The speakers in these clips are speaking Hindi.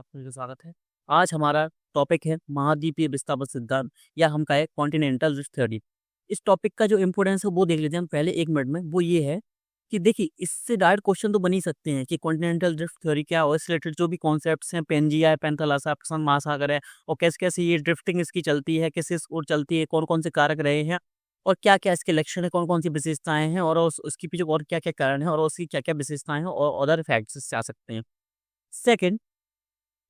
आपका स्वागत है। आज हमारा टॉपिक है महाद्वीपीय विस्थापन सिद्धांत या हम कहें कॉन्टिनेंटल ड्रिफ्ट थ्योरी। इस टॉपिक का जो इम्पोर्टेंस है वो देख लेते हैं हम पहले 1 मिनट में। वो ये है कि देखिए इससे डायरेक्ट क्वेश्चन तो बन ही सकते हैं कि कॉन्टिनेंटल ड्रिफ्ट थ्योरी क्या है और इससे रिलेटेड जो भी कॉन्सेप्ट्स हैं, पेंजिया है, पैंथालासा, प्रशांत महासागर है और कैसे कैसे ये ड्रिफ्टिंग इसकी चलती है, किस ओर चलती है, कौन कौन से कारक रहे हैं और क्या क्या इसके लक्षण है, कौन कौन सी विशेषताएं हैं और उसके पीछे और क्या क्या कारण है और उसकी क्या क्या विशेषताएं हैं और अदर फैक्ट्स इससे आ सकते हैं। सेकंड,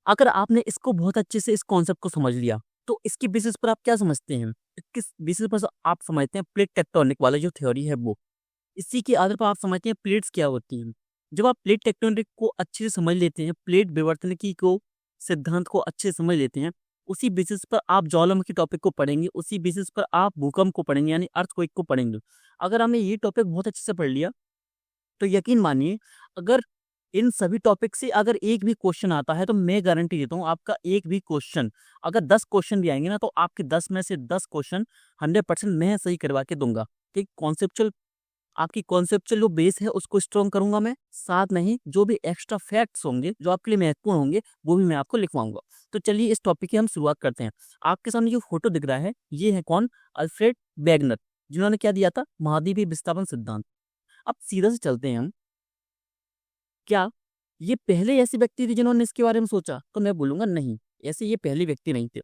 अगर आपने इसको बहुत अच्छे से इस कॉन्सेप्ट को समझ लिया तो इसकी बेसिस पर आप क्या समझते हैं, किस बेसिस पर आप समझते हैं प्लेट टेक्टोनिक वाला जो थ्योरी है वो, इसी के आधार पर आप समझते हैं प्लेट्स क्या होती हैं। जब आप प्लेट टेक्टोनिक को अच्छे से समझ लेते हैं, प्लेट विवर्तनिकी को सिद्धांत को अच्छे से समझ लेते हैं, उसी बेसिस पर आप ज्वालामुखी टॉपिक को पढ़ेंगे, उसी बेसिस पर आप भूकंप को पढ़ेंगे यानी अर्थक्वेक को पढ़ेंगे। अगर हमने ये टॉपिक बहुत अच्छे से पढ़ लिया तो यकीन मानिए, अगर इन सभी टॉपिक से अगर एक भी क्वेश्चन आता है तो मैं गारंटी देता हूँ आपका एक भी क्वेश्चन, अगर 10 क्वेश्चन भी आएंगे ना तो आपके 10 में से 10 क्वेश्चन 100% मैं सही करवा के दूंगा। कि कॉन्सेप्चुअल, आपकी कॉन्सेप्चुअल जो बेस है उसको स्ट्रॉन्ग करूंगा मैं, साथ में ही जो भी एक्स्ट्रा फैक्ट्स होंगे जो आपके लिए महत्वपूर्ण होंगे वो भी मैं आपको लिखवाऊंगा। तो चलिए इस टॉपिक की हम शुरुआत करते हैं। आपके सामने जो फोटो दिख रहा है ये है कौन, अल्फ्रेड वेगनर, जिन्होंने क्या दिया था, महाद्वीपीय विस्थापन सिद्धांत। अब सीधा से चलते हैं हम, क्या ये पहले ऐसे व्यक्ति थे जिन्होंने इसके बारे में सोचा, तो मैं बोलूंगा नहीं, ऐसे ये पहले व्यक्ति नहीं थे।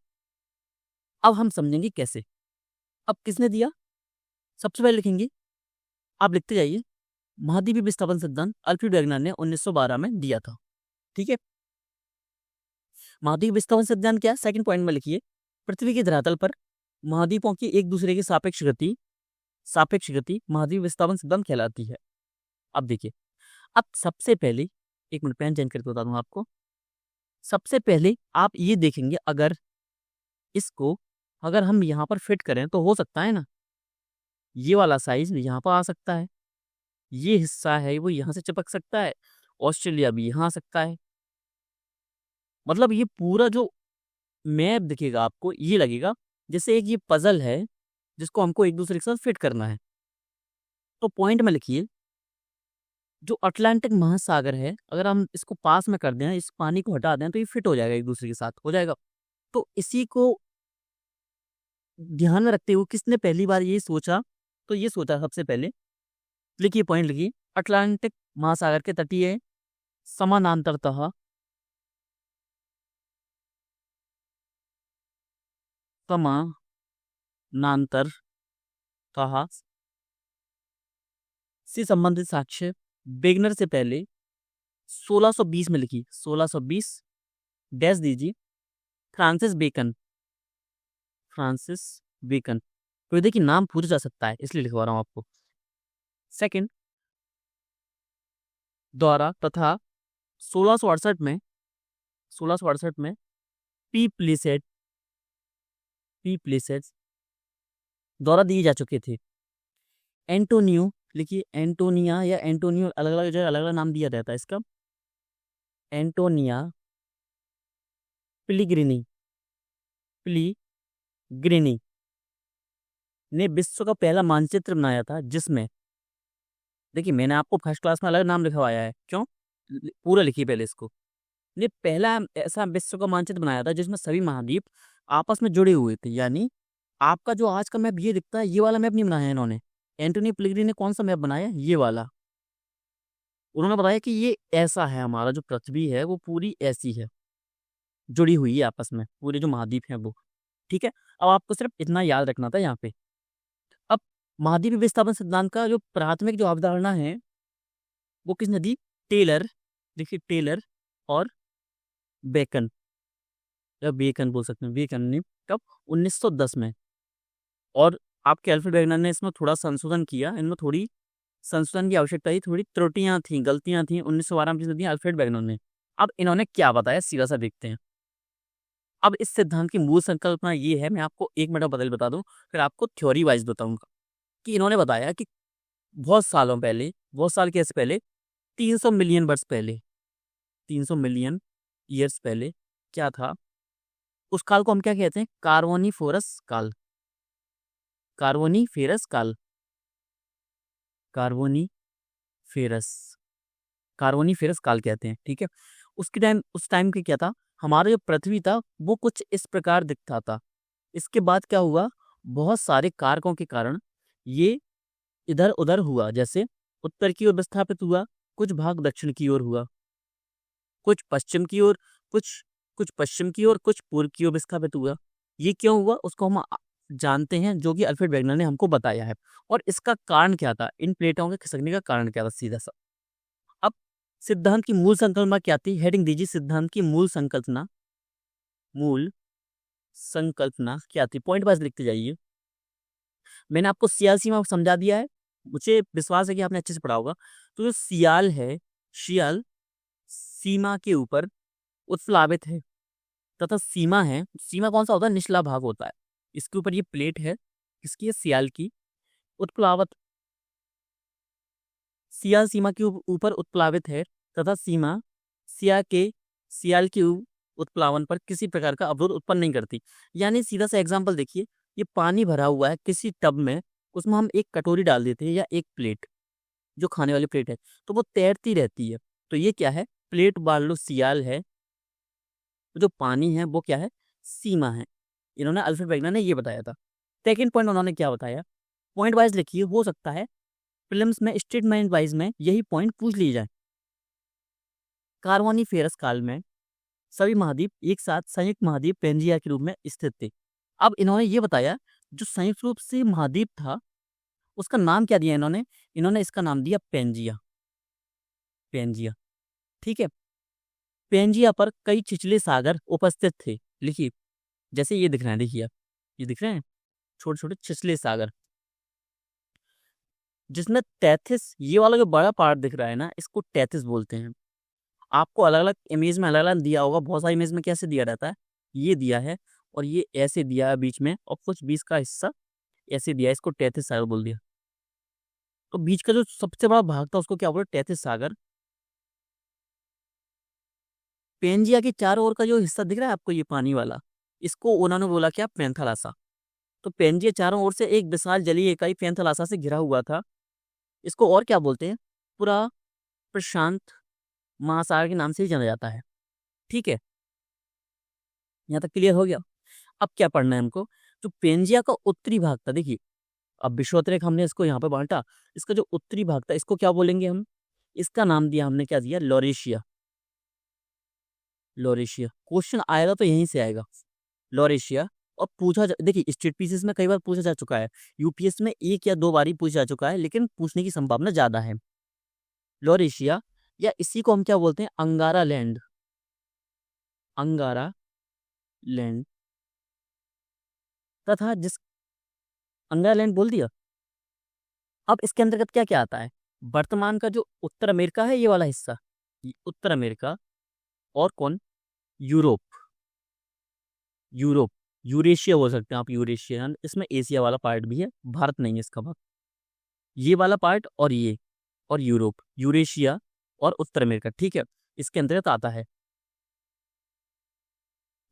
अब हम समझेंगे कैसे। अब किसने दिया, सबसे पहले लिखेंगे, आप लिखते जाइए, महाद्वीपीय विस्थापन सिद्धांत अल्फ्रेड वेगनर ने 1912 में दिया था। ठीक है, महाद्वीपीय विस्थापन सिद्धांत क्या है, सेकंड पॉइंट में लिखिए, पृथ्वी के धरातल पर महाद्वीपों की एक दूसरे की सापेक्ष गति महाद्वीपीय विस्थापन सिद्धांत कहलाती है। अब देखिए, अब सबसे पहले 1 मिनट पेन चेंज करके बता दूं आपको। सबसे पहले आप ये देखेंगे, अगर इसको अगर हम यहाँ पर फिट करें तो हो सकता है ना, ये वाला साइज यहाँ पर आ सकता है, ये हिस्सा है वो यहाँ से चिपक सकता है, ऑस्ट्रेलिया भी यहाँ आ सकता है। मतलब ये पूरा जो मैप दिखेगा आपको ये लगेगा जैसे एक ये पजल है जिसको हमको एक दूसरे के साथ फिट करना है। तो पॉइंट में लिखिए, जो अटलांटिक महासागर है अगर हम इसको पास में कर दें, इस पानी को हटा दें तो ये फिट हो जाएगा, एक दूसरे के साथ हो जाएगा। तो इसी को ध्यान में रखते हुए किसने पहली बार ये सोचा, तो ये सोचा सबसे पहले, लिखिए पॉइंट लिखिए, अटलांटिक महासागर के तटीय समानांतरतः समानांतरतः से संबंधित साक्ष्य वेगनर से पहले 1620 में लिखी, 1620 डैश दीजिए, फ्रांसिस बेकन। तो देखिए नाम पूछा जा सकता है इसलिए लिखवा रहा हूं आपको। सेकंड, द्वारा तथा 1668 में पी प्लेसेट द्वारा दिए जा चुके थे। एंटोनियो, लिखिए एंटोनिया या एंटोनियो, अलग अलग जगह अलग अलग नाम दिया जाता है इसका। एंटोनिया पिलीग्रिनी ने विश्व का पहला मानचित्र बनाया था, जिसमें देखिए मैंने आपको फर्स्ट क्लास में अलग नाम लिखवाया है, क्यों, पूरा लिखिए पहले इसको। ने पहला ऐसा विश्व का मानचित्र बनाया था जिसमें सभी महाद्वीप आपस में जुड़े हुए थे। यानी आपका जो आज का मैप ये दिखता है, ये वाला मैप नहीं बनाया है इन्होंने। एंटोनी पिलग्री ने कौन सा मैप बनाया, ये वाला। उन्होंने बताया कि ये ऐसा है, हमारा जो पृथ्वी है वो पूरी ऐसी है, जुड़ी हुई है आपस में, पूरे जो महाद्वीप हैं वो। ठीक है, अब आपको सिर्फ इतना याद रखना था यहाँ पे। अब महाद्वीपीय विस्थापन सिद्धांत का जो प्राथमिक जो अवधारणा है वो किसने दी, टेलर, देखिए टेलर और बेकन, या बेकन बोल सकते हैं, बेकन ने कब, 1910 में। और आपके अल्फ्रेड वेगनर ने इसमें थोड़ा संशोधन किया, इनमें थोड़ी संशोधन की आवश्यकता थी, थोड़ी त्रुटियां थी, गलतियां थी, 1912 में दी अल्फ्रेड वेगनर ने। अब इन्होंने क्या बताया सीधा सा देखते हैं। अब इस सिद्धांत की मूल संकल्पना ये है, मैं आपको 1 मिनट बदल बता दूं फिर आपको थ्योरी वाइज बताऊंगा। कि इन्होंने बताया कि बहुत सालों पहले, बहुत साल कैसे पहले, 300 मिलियन वर्ष पहले, 300 मिलियन ईयर्स पहले क्या था, उस काल को हम क्या कहते हैं, कार्बोनिफोरस काल, कार्बोनिफेरस काल, कार्बोनिफेरस कार्बोनिफेरस काल कहते हैं। ठीक है, उसके टाइम, उस टाइम के क्या था, हमारा जो पृथ्वी था वो कुछ इस प्रकार दिखता था। इसके बाद क्या हुआ, बहुत सारे कारकों के कारण ये इधर उधर हुआ। जैसे उत्तर की ओर विस्थापित हुआ, कुछ भाग दक्षिण की ओर हुआ, कुछ पश्चिम की ओर, कुछ कुछ पश्चिम की ओर, कुछ पूर्व की ओर विस्थापित हुआ। ये क्यों हुआ उसको हम जानते हैं, जो कि अल्फ्रेड वेगनर ने हमको बताया है। और इसका कारण क्या था, इन प्लेटों के खिसकने का कारण क्या था, सीधा सा। अब सिद्धांत की मूल संकल्पना क्या थी, हेडिंग दीजिए, सिद्धांत की मूल संकल्पना। मूल संकल्पना क्या थी, पॉइंट वाइज लिखते जाइए। मैंने आपको सियाल सीमा समझा दिया है, मुझे विश्वास है कि आपने अच्छे से पढ़ा होगा। तो जो सियाल है, शियाल सीमा के ऊपर उत्प्लावित है, तथा सीमा है, सीमा कौन सा होता है, निचला भाग होता है। इसके ऊपर ये प्लेट है, किसकी है, सियाल की। उत्प्लावत, सियाल सीमा के ऊपर उत्प्लावित है, तथा सीमा सियाल के उत्प्लावन पर किसी प्रकार का अवरोध उत्पन्न नहीं करती। यानी सीधा सा एग्जाम्पल देखिए, ये पानी भरा हुआ है किसी टब में, उसमें हम एक कटोरी डाल देते हैं या एक प्लेट, जो खाने वाली प्लेट है, तो वो तैरती रहती है। तो ये क्या है, प्लेट मान लो सियाल है, जो पानी है वो क्या है, सीमा है। इन्होंने, अल्फ्रेड वेगनर ने ये बताया था। सेकेंड पॉइंट उन्होंने क्या बताया, पॉइंट वाइज लिखिए, हो सकता है फिल्म्स में स्टेटमेंट वाइज में यही पॉइंट पूछ लिए जाए। कार्बोनिफेरस काल में सभी महाद्वीप एक साथ संयुक्त महाद्वीप पेंजिया के रूप में स्थित थे। अब इन्होंने ये बताया, जो संयुक्त रूप से महाद्वीप था उसका नाम क्या दिया इन्होंने, इन्होंने इसका नाम दिया पेंजिया। पेंजिया, ठीक है। पेंजिया पर कई छिछले सागर उपस्थित थे। लिखिए, जैसे ये दिख रहे हैं, देखिए आप, ये दिख रहे हैं छोटे छोटे छिछले सागर, जिसमें 33, ये वाला जो बड़ा पार्ट दिख रहा है ना, इसको 33 बोलते हैं। आपको अलग अलग इमेज में अलग अलग दिया होगा, बहुत सारी इमेज में कैसे दिया रहता है, ये दिया है और ये ऐसे दिया है बीच में, और कुछ बीच का हिस्सा ऐसे दिया है, इसको 33 सागर बोल दिया। तो बीच का जो सबसे बड़ा भाग था उसको क्या बोला, 33 सागर। पेंजिया के चारों ओर का जो हिस्सा दिख रहा है आपको, ये पानी वाला, इसको उन्होंने बोला क्या, पैंथालासा। तो पेंजिया चारों ओर से एक विशाल जलीय इकाई पैंथालासा से घिरा हुआ था। इसको और क्या बोलते हैं, पूरा प्रशांत महासागर के नाम से ही जाना जाता है। ठीक है, यहाँ तक क्लियर हो गया। अब क्या पढ़ना है हमको, जो पेंजिया का उत्तरी भाग था, देखिए अब विषुवत हमने इसको यहाँ पे बांटा, इसका जो उत्तरी भाग था इसको क्या बोलेंगे हम, इसका नाम दिया हमने, क्या दिया, लॉरेशिया। लॉरेशिया, क्वेश्चन आएगा तो यहीं से आएगा, लॉरेशिया। और देखिए स्टेट पीसेस में कई बार पूछा जा चुका है, यूपीएस में एक या दो बार ही पूछा जा चुका है, लेकिन पूछने की संभावना ज्यादा है। लॉरेशिया, या इसी को हम क्या बोलते हैं, अंगारा लैंड। अंगारा लैंड, तथा जिस, अंगारा लैंड बोल दिया। अब इसके अंतर्गत क्या क्या आता है, वर्तमान का जो उत्तर अमेरिका है, ये वाला हिस्सा, ये उत्तर अमेरिका, और कौन, यूरोप। यूरोप, यूरेशिया बोल सकते हैं आप, यूरेशिया, इसमें एशिया वाला पार्ट भी है, भारत नहीं है इसका भाग, ये वाला पार्ट और ये, और यूरोप, यूरेशिया और उत्तर अमेरिका, ठीक है, इसके अंतर्गत आता है।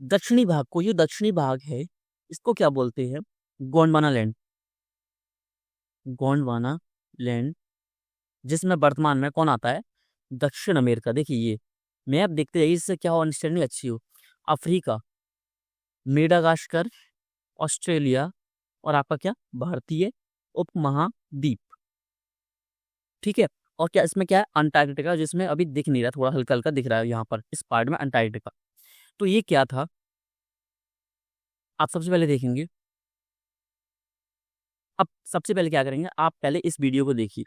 दक्षिणी भाग को, ये दक्षिणी भाग है, इसको क्या बोलते हैं, गोंडवाना लैंड। गोंडवाना लैंड, जिसमें वर्तमान में कौन आता है, दक्षिण अमेरिका। देखिए ये मैप देखते जाइए, इससे क्या हो, अंडरस्टैंडिंग अच्छी हो। अफ्रीका, मेडागास्कर, ऑस्ट्रेलिया, और आपका क्या, भारतीय उपमहाद्वीप। ठीक है, और क्या इसमें क्या है, अंटार्कटिका, जिसमें अभी दिख नहीं रहा, थोड़ा हल्का हल्का दिख रहा है यहाँ पर इस पार्ट में, अंटार्कटिका। तो ये क्या था, आप सबसे पहले देखेंगे। अब सबसे पहले क्या करेंगे, आप पहले इस वीडियो को देखिए।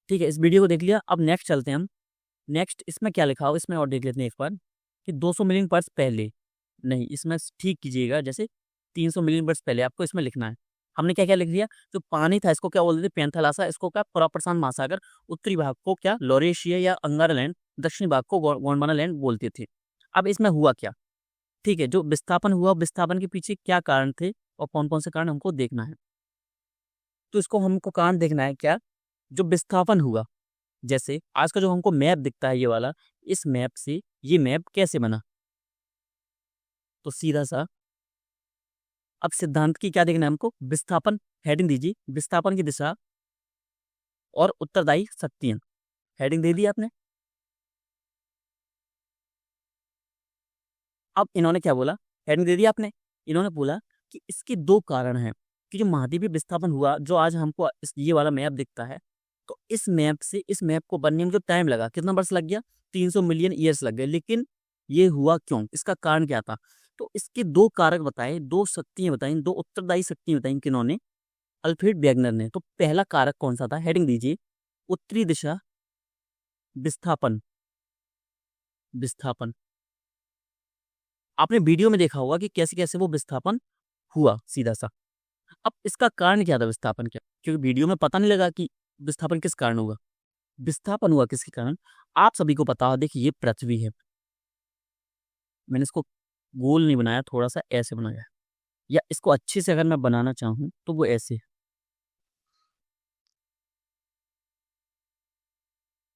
ठीक है, इस वीडियो को देख लिया, अब नेक्स्ट चलते हैं हम। नेक्स्ट इसमें क्या लिखा हो, इसमें और देख लेते हैं एक बार, कि 200 मिलियन वर्ष पहले, नहीं इसमें ठीक कीजिएगा, जैसे 300 मिलियन वर्ष पहले आपको इसमें लिखना है। हमने क्या क्या लिख दिया, जो पानी था इसको क्या बोलते थे, पैंथालासा, इसको क्या, पूरा प्रशांत महासागर, उत्तरी भाग को क्या, लॉरेशिया या अंगारा लैंड, दक्षिणी भाग को गोंडवाना लैंड बोलते थे। अब इसमें हुआ क्या, ठीक है, जो विस्थापन हुआ, विस्थापन के पीछे क्या कारण थे और कौन कौन से कारण हमको देखना है। तो इसको हमको कारण देखना है क्या, जो विस्थापन हुआ, जैसे आज का जो हमको मैप दिखता है ये वाला, इस मैप से ये मैप कैसे बना, तो सीधा सा, अब सिद्धांत की क्या देखना है हमको, विस्थापन, हेडिंग दीजिए, विस्थापन की दिशा और उत्तरदायी शक्तियां। हेडिंग दे दी आपने। अब इन्होंने क्या बोला, हेडिंग दे दी आपने, इन्होंने बोला कि इसके दो कारण हैं कि जो महाद्वीपीय विस्थापन हुआ, जो आज हमको ये वाला मैप दिखता है, तो इस मैप से इस मैप को बनने में जो टाइम लगा, कितना वर्ष लग गया, 300 मिलियन ईयर्स लग गए। लेकिन ये हुआ क्यों, इसका कारण क्या था? तो इसके दो कारक बताए, दो शक्तियां बताई, दो उत्तरदायी शक्तियां बताई किन्होंने, अल्फ्रेड वेगनर ने। तो पहला कारक कौन सा था, हेडिंग दीजिए, उत्तरी दिशा विस्थापन। विस्थापन आपने वीडियो में देखा होगा कि कैसे कैसे वो विस्थापन हुआ सीधा सा। अब इसका कारण क्या था विस्थापन क्या, क्योंकि वीडियो में पता नहीं लगा कि विस्थापन किस कारण हुआ। विस्थापन हुआ किसके कारण, आप सभी को पता हो, देखिए ये पृथ्वी है, मैंने इसको गोल नहीं बनाया, थोड़ा सा ऐसे बनाया है, या इसको अच्छे से अगर मैं बनाना चाहूं तो वो ऐसे है।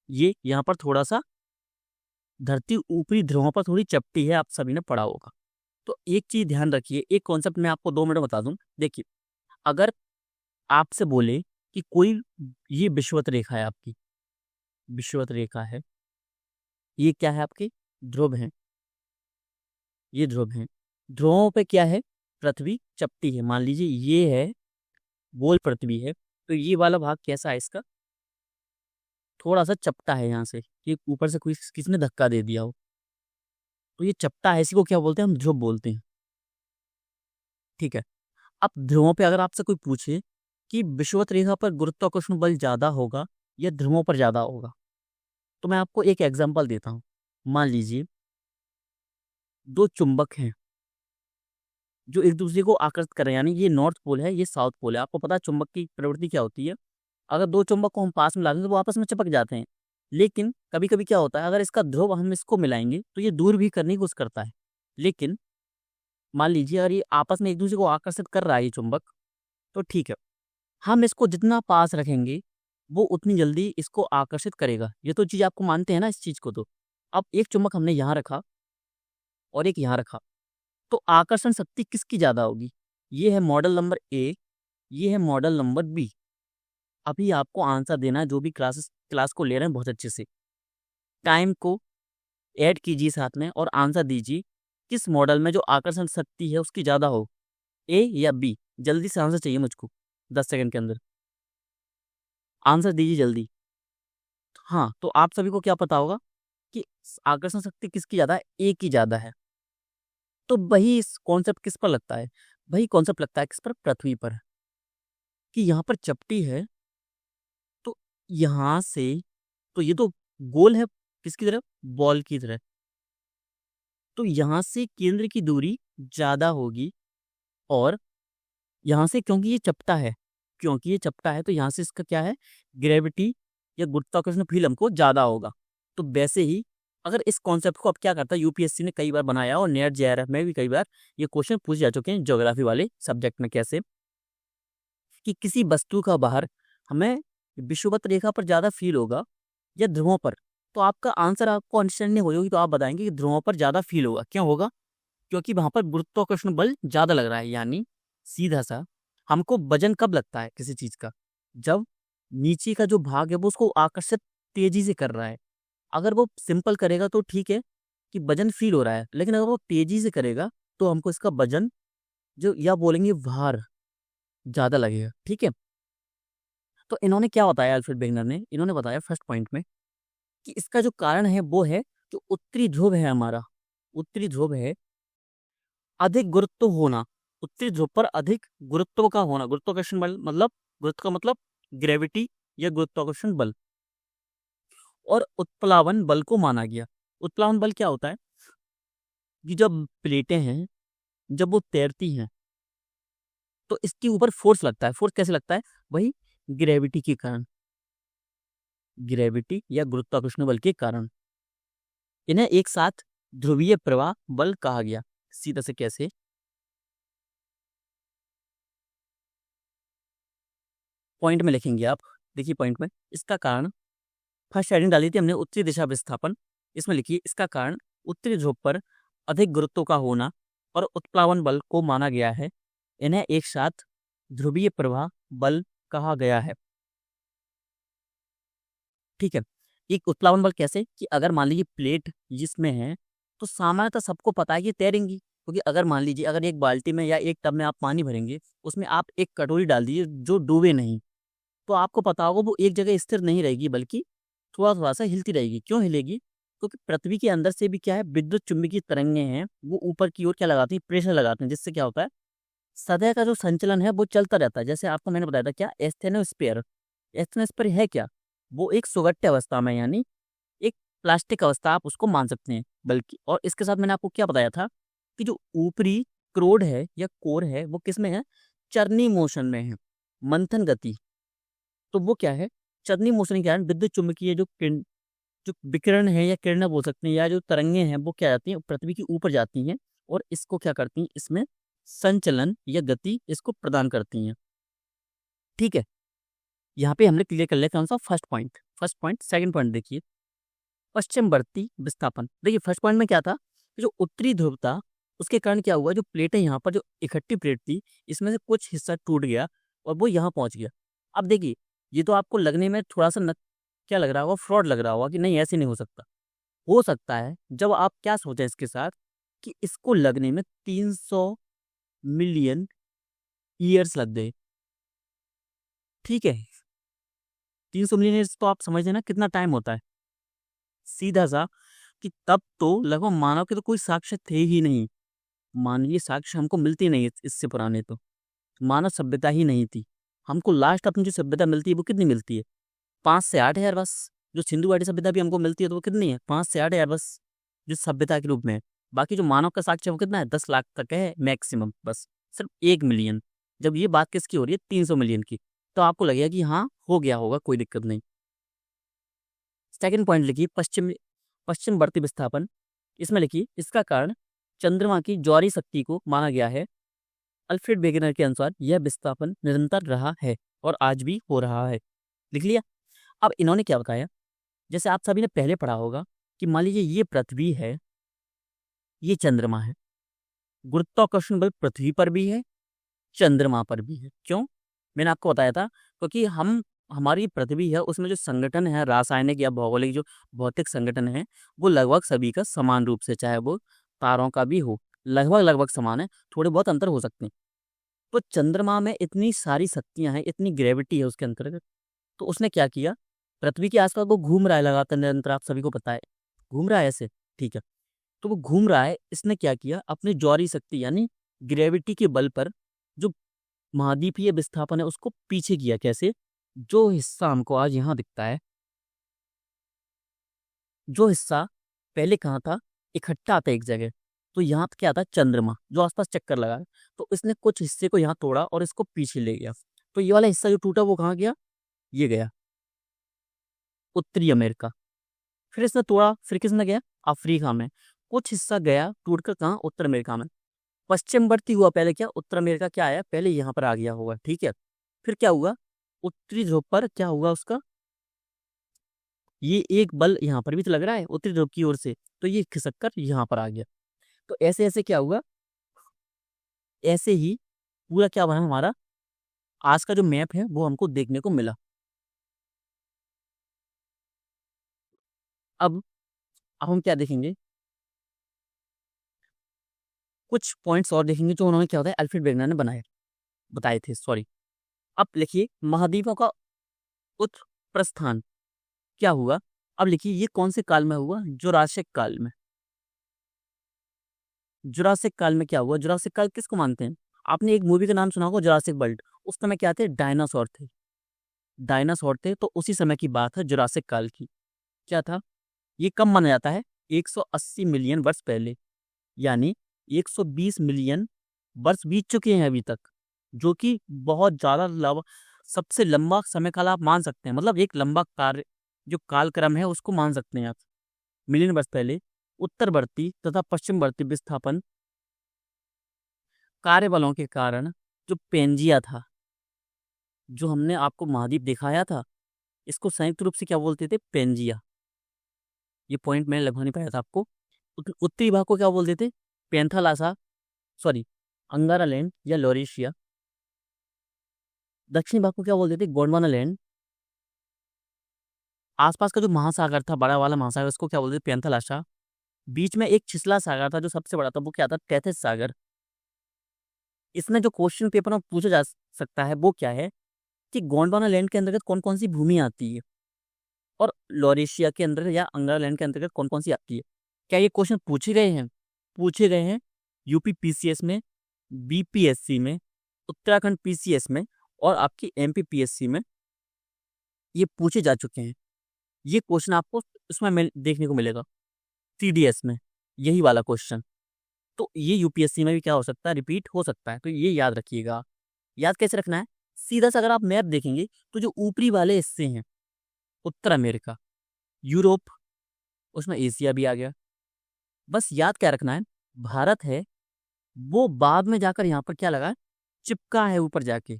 ये यहाँ पर थोड़ा सा धरती ऊपरी ध्रुवों पर थोड़ी चपटी है, आप सभी ने पढ़ा होगा। तो एक चीज ध्यान रखिए, एक कॉन्सेप्ट मैं आपको 2 मिनट में बता दूं। देखिए, अगर आपसे बोले कि कोई, ये विषुवत रेखा है आपकी, विषुवत रेखा है, ये क्या है आपके ध्रुव हैं, ये ध्रुव हैं, ध्रुवों पे क्या है, पृथ्वी चपटी है। मान लीजिए ये है गोल पृथ्वी है, तो ये वाला भाग कैसा है इसका, थोड़ा सा चपटा है, यहाँ से ये ऊपर से कोई किसी ने धक्का दे दिया हो, तो ये चपटा है, इसी को क्या बोलते हैं, हम ध्रुव बोलते हैं। ठीक है। अब ध्रुवों पे अगर आपसे कोई पूछे कि विषुवत रेखा पर गुरुत्वाकर्षण बल ज्यादा होगा या ध्रुवों पर ज्यादा होगा, तो मैं आपको एक एग्जांपल देता हूँ। मान लीजिए दो चुंबक हैं जो एक दूसरे को आकर्षित कर रहे हैं, यानी ये नॉर्थ पोल है, ये साउथ पोल है। आपको पता है चुंबक की प्रवृत्ति क्या होती है, अगर दो चुंबक को हम पास में लाते हैं तो वो आपस में चिपक जाते हैं। लेकिन कभी कभी क्या होता है, अगर इसका ध्रुव हम इसको मिलाएंगे तो ये दूर भी करने की कोशिश करता है। लेकिन मान लीजिए अगर ये आपस में एक दूसरे को आकर्षित कर रहा है ये चुंबक, तो ठीक है, हम इसको जितना पास रखेंगे वो उतनी जल्दी इसको आकर्षित करेगा। ये तो चीज आपको मानते हैं ना इस चीज को। तो अब एक चुंबक हमने यहाँ रखा और एक यहाँ रखा, तो आकर्षण शक्ति किसकी ज्यादा होगी? ये है मॉडल नंबर ए, ये है मॉडल नंबर बी। अभी आपको आंसर देना है, जो भी क्लास को ले रहे हैं बहुत अच्छे से, टाइम को ऐड कीजिए साथ में और आंसर दीजिए किस मॉडल में जो आकर्षण शक्ति है उसकी ज्यादा हो, ए या बी। जल्दी से आंसर चाहिए मुझको, 10 सेकंड के अंदर आंसर दीजिए जल्दी। हाँ, तो आप सभी को क्या पता होगा कि आकर्षण शक्ति किसकी ज्यादा है, ए की ज्यादा है। तो वही कॉन्सेप्ट किस पर लगता है, वही कॉन्सेप्ट लगता है किस पर, पृथ्वी पर, कि यहाँ पर चपटी है, तो यहाँ से, तो ये तो गोल है किसकी तरफ, बॉल की तरफ, तो यहाँ से केंद्र की दूरी ज्यादा होगी। और यहाँ से क्योंकि ये चपटा है, क्योंकि ये चपटा है तो यहाँ से इसका क्या है, ग्रेविटी या गुरुत्वाकर्षण फील हमको ज्यादा होगा। तो वैसे ही अगर इस कॉन्सेप्ट को अब क्या करता है, यूपीएससी ने कई बार बनाया और नेट जेआरएफ में भी कई बार ये क्वेश्चन पूछे जा चुके हैं ज्योग्राफी वाले सब्जेक्ट में। कैसे कि किसी वस्तु का बाहर हमें विषुवत रेखा पर ज्यादा फील होगा या ध्रुवों पर, तो आपका आंसर आपको अंडरस्टैंड नहीं होगी, तो आप बताएंगे कि ध्रुवों पर ज्यादा फील होगा। क्यों होगा? क्योंकि वहां पर गुरुत्वाकर्षण बल ज्यादा लग रहा है। यानी सीधा सा, हमको वजन कब लगता है किसी चीज का, जब नीचे का जो भाग है वो उसको आकर्षित तेजी से कर रहा है। अगर वो सिंपल करेगा तो ठीक है कि वजन फील हो रहा है, लेकिन अगर वो तेजी से करेगा तो हमको इसका वजन, जो या बोलेंगे भार, ज्यादा लगेगा। ठीक है। तो इन्होंने क्या बताया, अल्फ्रेड वेगनर ने, इन्होंने बताया फर्स्ट पॉइंट में कि इसका जो कारण है वो है जो उत्तरी ध्रुव है हमारा, उत्तरी ध्रुव है, अधिक गुरुत्व होना, उत्तरी ध्रुव पर अधिक गुरुत्व का होना। गुरुत्वाकर्षण बल मतलब, गुरुत्व का मतलब ग्रेविटी या गुरुत्वाकर्षण बल, और उत्प्लावन बल को माना गया। उत्प्लावन बल क्या होता है कि जब प्लेटें हैं, जब वो तैरती हैं तो इसके ऊपर फोर्स लगता है। फोर्स कैसे लगता है? वही ग्रेविटी के कारण, ग्रेविटी या गुरुत्वाकर्षण बल के कारण। इन्हें एक साथ ध्रुवीय प्रवाह बल कहा गया। सीधा से कैसे, पॉइंट में लिखेंगे आप, देखिए पॉइंट में, इसका कारण, फर्स्ट हेडिंग डाली थी हमने उत्तरी दिशा विस्थापन, इसमें लिखिए इसका कारण उत्तरी ध्रुव पर अधिक गुरुत्व का होना और उत्प्लावन बल को माना गया है। इन्हें एक साथ ध्रुवीय प्रवाह बल कहा गया है। ठीक है। एक उत्प्लावन बल कैसे कि अगर मान लीजिए प्लेट जिसमें है तो सामान्यतः सबको पता है कि तैरेंगी, क्योंकि अगर मान लीजिए अगर एक बाल्टी में या एक टब में आप पानी भरेंगे, उसमें आप एक कटोरी डाल दीजिए जो डूबे नहीं, तो आपको पता होगा वो एक जगह स्थिर नहीं रहेगी, बल्कि थोड़ा थोड़ा सा हिलती रहेगी। क्यों हिलेगी? क्योंकि पृथ्वी के अंदर से भी क्या है, विद्युत चुंबकीय तरंगें हैं, वो ऊपर की ओर क्या लगाती हैं, प्रेशर लगाते हैं, जिससे क्या होता है, सतह का जो संचलन है वो चलता रहता है। जैसे आपको मैंने बताया था क्या, एस्थेनोस्फीयर। एस्थेनोस्फीयर है क्या, वो एक सुगट्य अवस्था में, यानी एक प्लास्टिक अवस्था आप उसको मान सकते हैं। बल्कि और इसके साथ मैंने आपको क्या बताया था कि जो ऊपरी क्रोड है या कोर है वो किस में है, चरनी मोशन में है, मंथन गति। तो वो क्या है, चरनी मोशन के कारण विद्युत चुंबकीय जो विकिरण है या किरणें बोल सकते हैं, या जो तरंगे हैं वो क्या जाती हैं, पृथ्वी के ऊपर जाती हैं और इसको क्या करती हैं, इसमें संचलन या गति इसको प्रदान करती हैं। ठीक है, यहाँ पे हमने क्लियर कर लिया कौन सा, first point. First point, second point देखिए, पश्चिमवर्ती विस्थापन। देखिए फर्स्ट पॉइंट में क्या था कि जो उत्तरी ध्रुव था उसके कारण क्या हुआ, जो प्लेटें यहाँ पर जो इकट्ठी प्लेट थी, इसमें से कुछ हिस्सा टूट गया और वो यहाँ पहुंच गया। अब देखिए ये तो आपको लगने में थोड़ा सा क्या लग रहा होगा, फ्रॉड लग रहा होगा कि नहीं ऐसे नहीं हो सकता। हो सकता है, जब आप क्या सोचें इसके साथ कि इसको लगने में 300 मिलियन ईयर्स लग गए। ठीक है, 300 मिलियन ईयर्स तो आप समझ लेना कितना टाइम होता है, सीधा सा कि तब तो लगभग मानव के तो कोई साक्ष्य थे ही नहीं। मानवीय साक्ष्य हमको मिलती नहीं है, इससे पुराने तो मानव सभ्यता ही नहीं थी। हमको लास्ट अपनी जो सभ्यता मिलती है वो कितनी मिलती है, 5 से 8 हजार बस। जो सिंधु घाटी सभ्यता भी हमको मिलती है तो वो कितनी है, 5 से 8 हजार बस, जो सभ्यता के रूप में है। बाकी जो मानव का साक्ष्य है वो कितना है, 10 लाख तक है मैक्सिमम, बस सिर्फ 1 मिलियन। जब ये बात किसकी हो रही है, 300 मिलियन की, तो आपको लगेगा कि हाँ हो गया होगा, कोई दिक्कत नहीं। सेकंड पॉइंट लिखिए, पश्चिमवर्ती विस्थापन। इसमें लिखिए इसका कारण चंद्रमा की ज्वारीय शक्ति को माना गया है। अल्फ्रेड वेगनर के अनुसार यह विस्थापन निरंतर रहा है और आज भी हो रहा है। लिख लिया। अब इन्होंने क्या बताया, जैसे आप सभी ने पहले पढ़ा होगा कि मान लीजिए ये पृथ्वी है, ये चंद्रमा है, गुरुत्वाकर्षण बल पृथ्वी पर भी है, चंद्रमा पर भी है। क्यों? मैंने आपको बताया था क्योंकि हमारी पृथ्वी है उसमें जो संगठन है, रासायनिक या भौगोलिक जो भौतिक संगठन है, वो लगभग सभी का समान रूप से, चाहे वो तारों का भी हो, लगभग लगभग समान है, थोड़े बहुत अंतर हो सकते हैं। तो चंद्रमा में इतनी सारी शक्तियां हैं, इतनी ग्रेविटी है उसके अंतर्गत, तो उसने क्या किया, पृथ्वी के आसपास वो घूम रहा है लगातार निरंतर, आप सभी को पता है घूम रहा है ऐसे। ठीक है, तो वो घूम रहा है, इसने क्या किया, अपनी ज्वारीय शक्ति यानी ग्रेविटी के बल पर जो महाद्वीपीय विस्थापन है उसको पीछे किया। कैसे? जो हिस्सा हमको आज यहाँ दिखता है, जो हिस्सा पहले कहाँ था, इकट्ठा था एक जगह, तो यहाँ पे क्या था, चंद्रमा जो आसपास चक्कर लगा है, तो इसने कुछ हिस्से को यहाँ तोड़ा और इसको पीछे ले गया। तो ये वाला हिस्सा जो टूटा वो कहाँ गया, ये गया उत्तरी अमेरिका। फिर इसने तोड़ा, फिर किसने गया, अफ्रीका में। कुछ हिस्सा गया टूटकर कहाँ, उत्तर अमेरिका में। पश्चिमवर्ती हुआ पहले क्या, उत्तर अमेरिका क्या आया, पहले यहाँ पर आ गया होगा। ठीक है, फिर क्या हुआ, उत्तरी ध्रुव पर क्या हुआ उसका, ये एक बल यहाँ पर भी तो लग रहा है उत्तरी ध्रुव की ओर से, तो ये खिसक कर यहाँ पर आ गया। तो ऐसे ऐसे क्या हुआ, ऐसे ही पूरा क्या बना हमारा आज का जो मैप है वो हमको देखने को मिला। अब हम क्या देखेंगे, कुछ पॉइंट्स और देखेंगे जो उन्होंने क्या होता है अल्फ्रेड वेगनर ने बताए थे, सॉरी। अब लिखिए महाद्वीपों का उत्तर प्रस्थान क्या हुआ। अब लिखिए ये कौन से काल में हुआ, जुरासिक काल में। जुरासिक काल में क्या हुआ, जुरासिक काल किसको मानते हैं, आपने एक मूवी का नाम सुना होगा जुरासिक वर्ल्ड। उस समय क्या थे, डायनासोर थे। डायनासोर थे, तो उसी समय की बात है जुरासिक काल की। क्या था, ये कब माना जाता है, 180 मिलियन वर्ष पहले, यानी 120 मिलियन वर्ष बीत चुके हैं अभी तक, जो कि बहुत ज्यादा सबसे लंबा समय काल आप मान सकते हैं, मतलब एक लंबा कार्य जो कालक्रम है उसको मान सकते हैं आप। मिलियन वर्ष पहले उत्तरवर्ती तथा पश्चिमवर्ती विस्थापन कार्यबलों के कारण जो पेंजिया था, जो हमने आपको महाद्वीप दिखाया था, इसको संयुक्त रूप से क्या बोलते थे, पेंजिया। ये पॉइंट मैंने लगभग नहीं पाया था आपको। उत्तरी भाग को क्या बोलते थे, पेंथालासा, सॉरी अंगारा लैंड या लोरेशिया। दक्षिणी भाग को क्या बोलते थे, गोंडवाना लैंड। आसपास का जो महासागर था, बड़ा वाला महासागर, उसको क्या बोलते थे, पैंथालाशा। बीच में एक छिछला सागर था जो सबसे बड़ा था, वो क्या था, तैथिस सागर। इसमें जो क्वेश्चन पेपर में पूछा जा सकता है वो क्या है कि गोंडवाना लैंड के अंतर्गत कौन कौन सी भूमि आती है और लॉरेशिया के अंदर या अंगारा लैंड के अंतर्गत कौन कौन सी आती है। क्या ये क्वेश्चन पूछे गए हैं? पूछे गए हैं। यूपी पीसीएस में, बीपीएससी में, उत्तराखंड पीसीएस में और आपकी एमपी पीएससी में ये पूछे जा चुके हैं। ये क्वेश्चन आपको इसमें देखने को मिलेगा, सीडीएस में, यही वाला क्वेश्चन। तो ये यूपीएससी में भी क्या हो सकता है, रिपीट हो सकता है। तो ये याद रखिएगा। याद कैसे रखना है? सीधा सा अगर आप मैप देखेंगे तो जो ऊपरी वाले हिस्से हैं, उत्तर अमेरिका, यूरोप, उसमें एशिया भी आ गया। बस याद क्या रखना है, भारत है वो बाद में जाकर यहाँ पर क्या लगा है, चिपका है ऊपर जाके।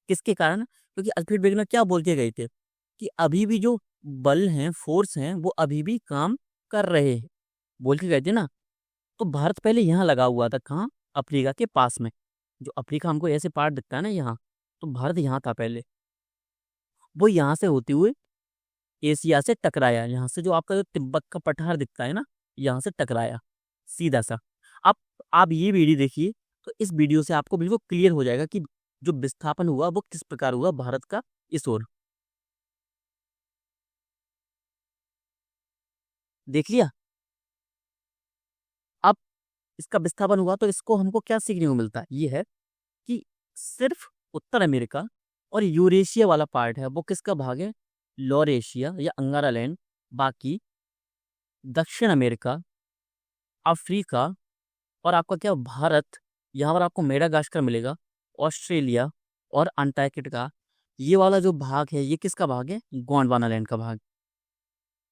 किसके कारण? क्योंकि अल्फ्रेड वेगनर क्या बोल के गए थे कि अभी भी जो बल हैं, फोर्स हैं, वो अभी भी काम कर रहे हैं, बोल के गए थे ना। तो भारत पहले यहाँ लगा हुआ था, कहाँ, अफ्रीका के पास में। जो अफ्रीका हमको ऐसे पार्ट दिखता है ना यहाँ, तो भारत यहाँ था पहले। वो यहाँ से होते हुए एशिया से टकराया, यहाँ से जो आपका जो तिब्बत का पठार दिखता है ना, यहाँ से टकराया सीधा सा। आप ये वीडियो देखिए, तो इस वीडियो से आपको बिल्कुल क्लियर हो जाएगा कि जो विस्थापन हुआ वो किस प्रकार हुआ भारत का इस ओर। देख लिया? अब इसका विस्थापन हुआ तो इसको हमको क्या सीखने को मिलता है, ये है कि सिर्फ उत्तर अमेरिका और यूरेशिया वाला पार्ट है वो किसका भाग है, लॉरेशिया या अंगारा लैंड। बाकी दक्षिण अमेरिका, अफ्रीका और आपका क्या, भारत, यहाँ पर आपको मेडागास्कर मिलेगा, ऑस्ट्रेलिया और अंटार्कटिका, ये वाला जो भाग है ये किसका भाग है, गोंडवाना लैंड का भाग।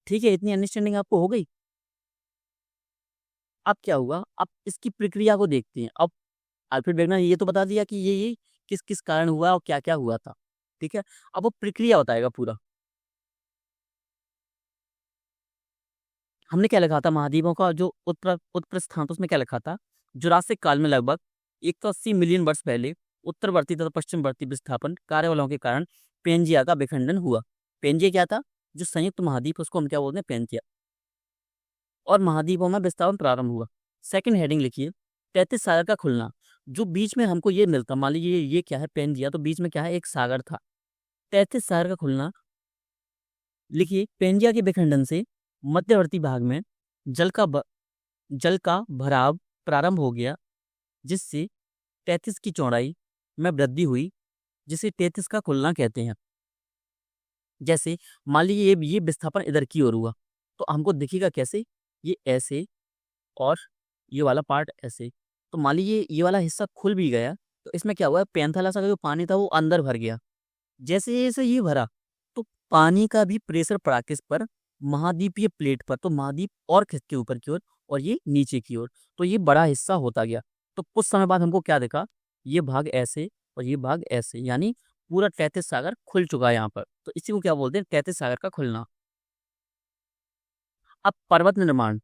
ठीक है, इतनी अंडरस्टैंडिंग आपको हो गई। अब क्या हुआ, अब इसकी प्रक्रिया को देखते हैं। अब अल्फ्रेड वेगनर ने ये तो बता दिया कि ये किस किस कारण हुआ और क्या क्या हुआ था। ठीक है, अब वो प्रक्रिया बताएगा पूरा। हमने क्या लिखा था, महाद्वीपों का जो उत्प्रस्थान था उसमें क्या लिखा था, जुरासिक काल में लगभग 180 मिलियन वर्ष पहले उत्तरवर्ती तथा पश्चिमवर्ती विस्थापन कार्यबलों के कारण पेंजिया का विखंडन हुआ। पेंजिया क्या था, जो संयुक्त महाद्वीप, उसको हम क्या बोलते हैं, पेंजिया। और महाद्वीपों में विस्थापन प्रारंभ हुआ। सेकंड हेडिंग लिखिए, 33 सागर का खुलना। जो बीच में हमको ये मिलता, मान लीजिए ये क्या है, पेंजिया, तो बीच में क्या है, एक सागर था। 33 सागर का खुलना लिखिए, पेंजिया के विखंडन से मध्यवर्ती भाग में जल का जल का भराव प्रारंभ हो गया, जिससे 33 की चौड़ाई में वृद्धि हुई, जिसे 33 का खुलना कहते हैं। जैसे मान लीजिए ये विस्थापन इधर की ओर हुआ, तो हमको दिखेगा कैसे, ये ऐसे और ये वाला पार्ट ऐसे। तो मान लीजिए ये वाला हिस्सा खुल भी गया, तो इसमें क्या हुआ, पैंथालासा का जो पानी था वो अंदर भर गया। जैसे जैसे ये भरा, तो पानी का भी प्रेशर पड़ा किस पर, महाद्वीपीय प्लेट पर। तो महाद्वीप और खिसक के ऊपर की ओर और ये नीचे की ओर, तो ये बड़ा हिस्सा होता गया। तो कुछ समय बाद हमको क्या देखा, ये भाग ऐसे और ये भाग ऐसे, यानी पूरा 33 सागर खुल चुका है यहाँ पर। तो इसी को क्या बोलते हैं, 33 सागर का खुलना। अब पर्वत निर्माण।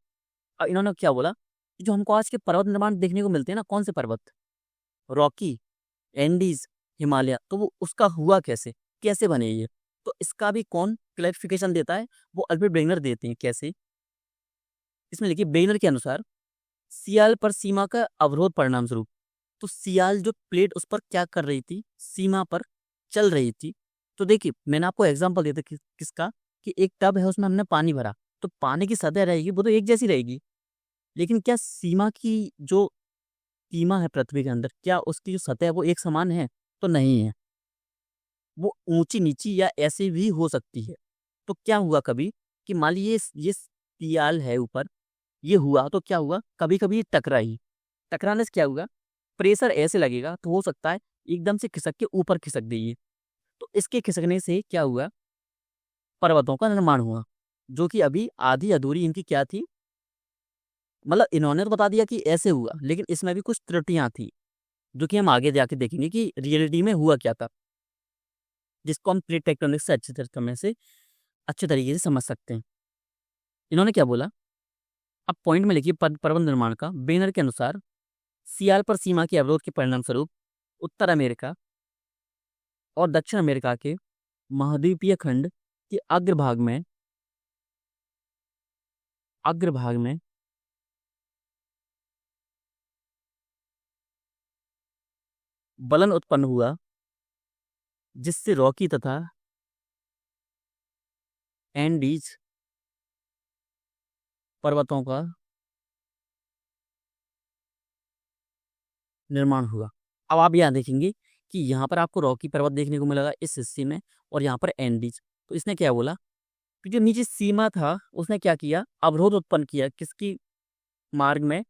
अब इन्होंने क्या बोला कि जो हमको आज के पर्वत निर्माण देखने को मिलते हैं ना, कौन से पर्वत, रॉकी, एंडीज, हिमालय, तो वो उसका हुआ कैसे, कैसे बने ये। तो इसका भी कौन क्लैरिफिकेशन देता है, वो अल्फ्रेड वेगनर देते हैं। कैसे, इसमें लिखिए, वेगनर के अनुसार सियाल पर सीमा का अवरोध परिणाम स्वरूप। तो सियाल जो प्लेट उस पर क्या कर रही थी, सीमा पर चल रही थी। तो देखिए मैंने आपको एग्जांपल दिया था किसका, कि एक टब है उसमें हमने पानी भरा, तो पानी की सतह रहेगी वो तो एक जैसी रहेगी, लेकिन क्या सीमा की जो सीमा है पृथ्वी के अंदर, क्या उसकी जो सतह है वो एक समान है, तो नहीं है। वो ऊंची नीची या ऐसे भी हो सकती है। तो क्या हुआ कभी कि मान लीजिए ये सियाल है ऊपर, ये हुआ तो क्या हुआ, कभी कभी ये टकराई, टकराने से क्या हुआ, प्रेशर ऐसे लगेगा तो हो सकता है एकदम से खिसक के ऊपर खिसक गई। तो इसके खिसकने से क्या हुआ, पर्वतों का निर्माण हुआ, जो कि अभी आधी अधूरी इनकी क्या थी, मतलब इन्होंने तो बता दिया कि ऐसे हुआ, लेकिन इसमें भी कुछ त्रुटियां थी, जो कि हम आगे जाके देखेंगे कि रियलिटी में हुआ क्या था, जिसको हम प्लेट टेक्टोनिक्स से अच्छे तरीके से समझ सकते हैं। इन्होंने क्या बोला, अब पॉइंट में लिखिए, पर्वत निर्माण का। बेनर के अनुसार सियाल पर सीमा के अवरोध के परिणाम स्वरूप उत्तर अमेरिका और दक्षिण अमेरिका के महाद्वीपीय खंड कि अग्रभाग में बलन उत्पन्न हुआ, जिससे रॉकी तथा एंडीज पर्वतों का निर्माण हुआ। अब आप यहाँ देखेंगे कि यहाँ पर आपको रॉकी पर्वत देखने को मिलेगा इस हिस्से में, और यहाँ पर एंडीज। तो इसने क्या बोला कि जो नीचे सीमा था उसने क्या किया, अवरोध उत्पन्न किया किसकी मार्ग में,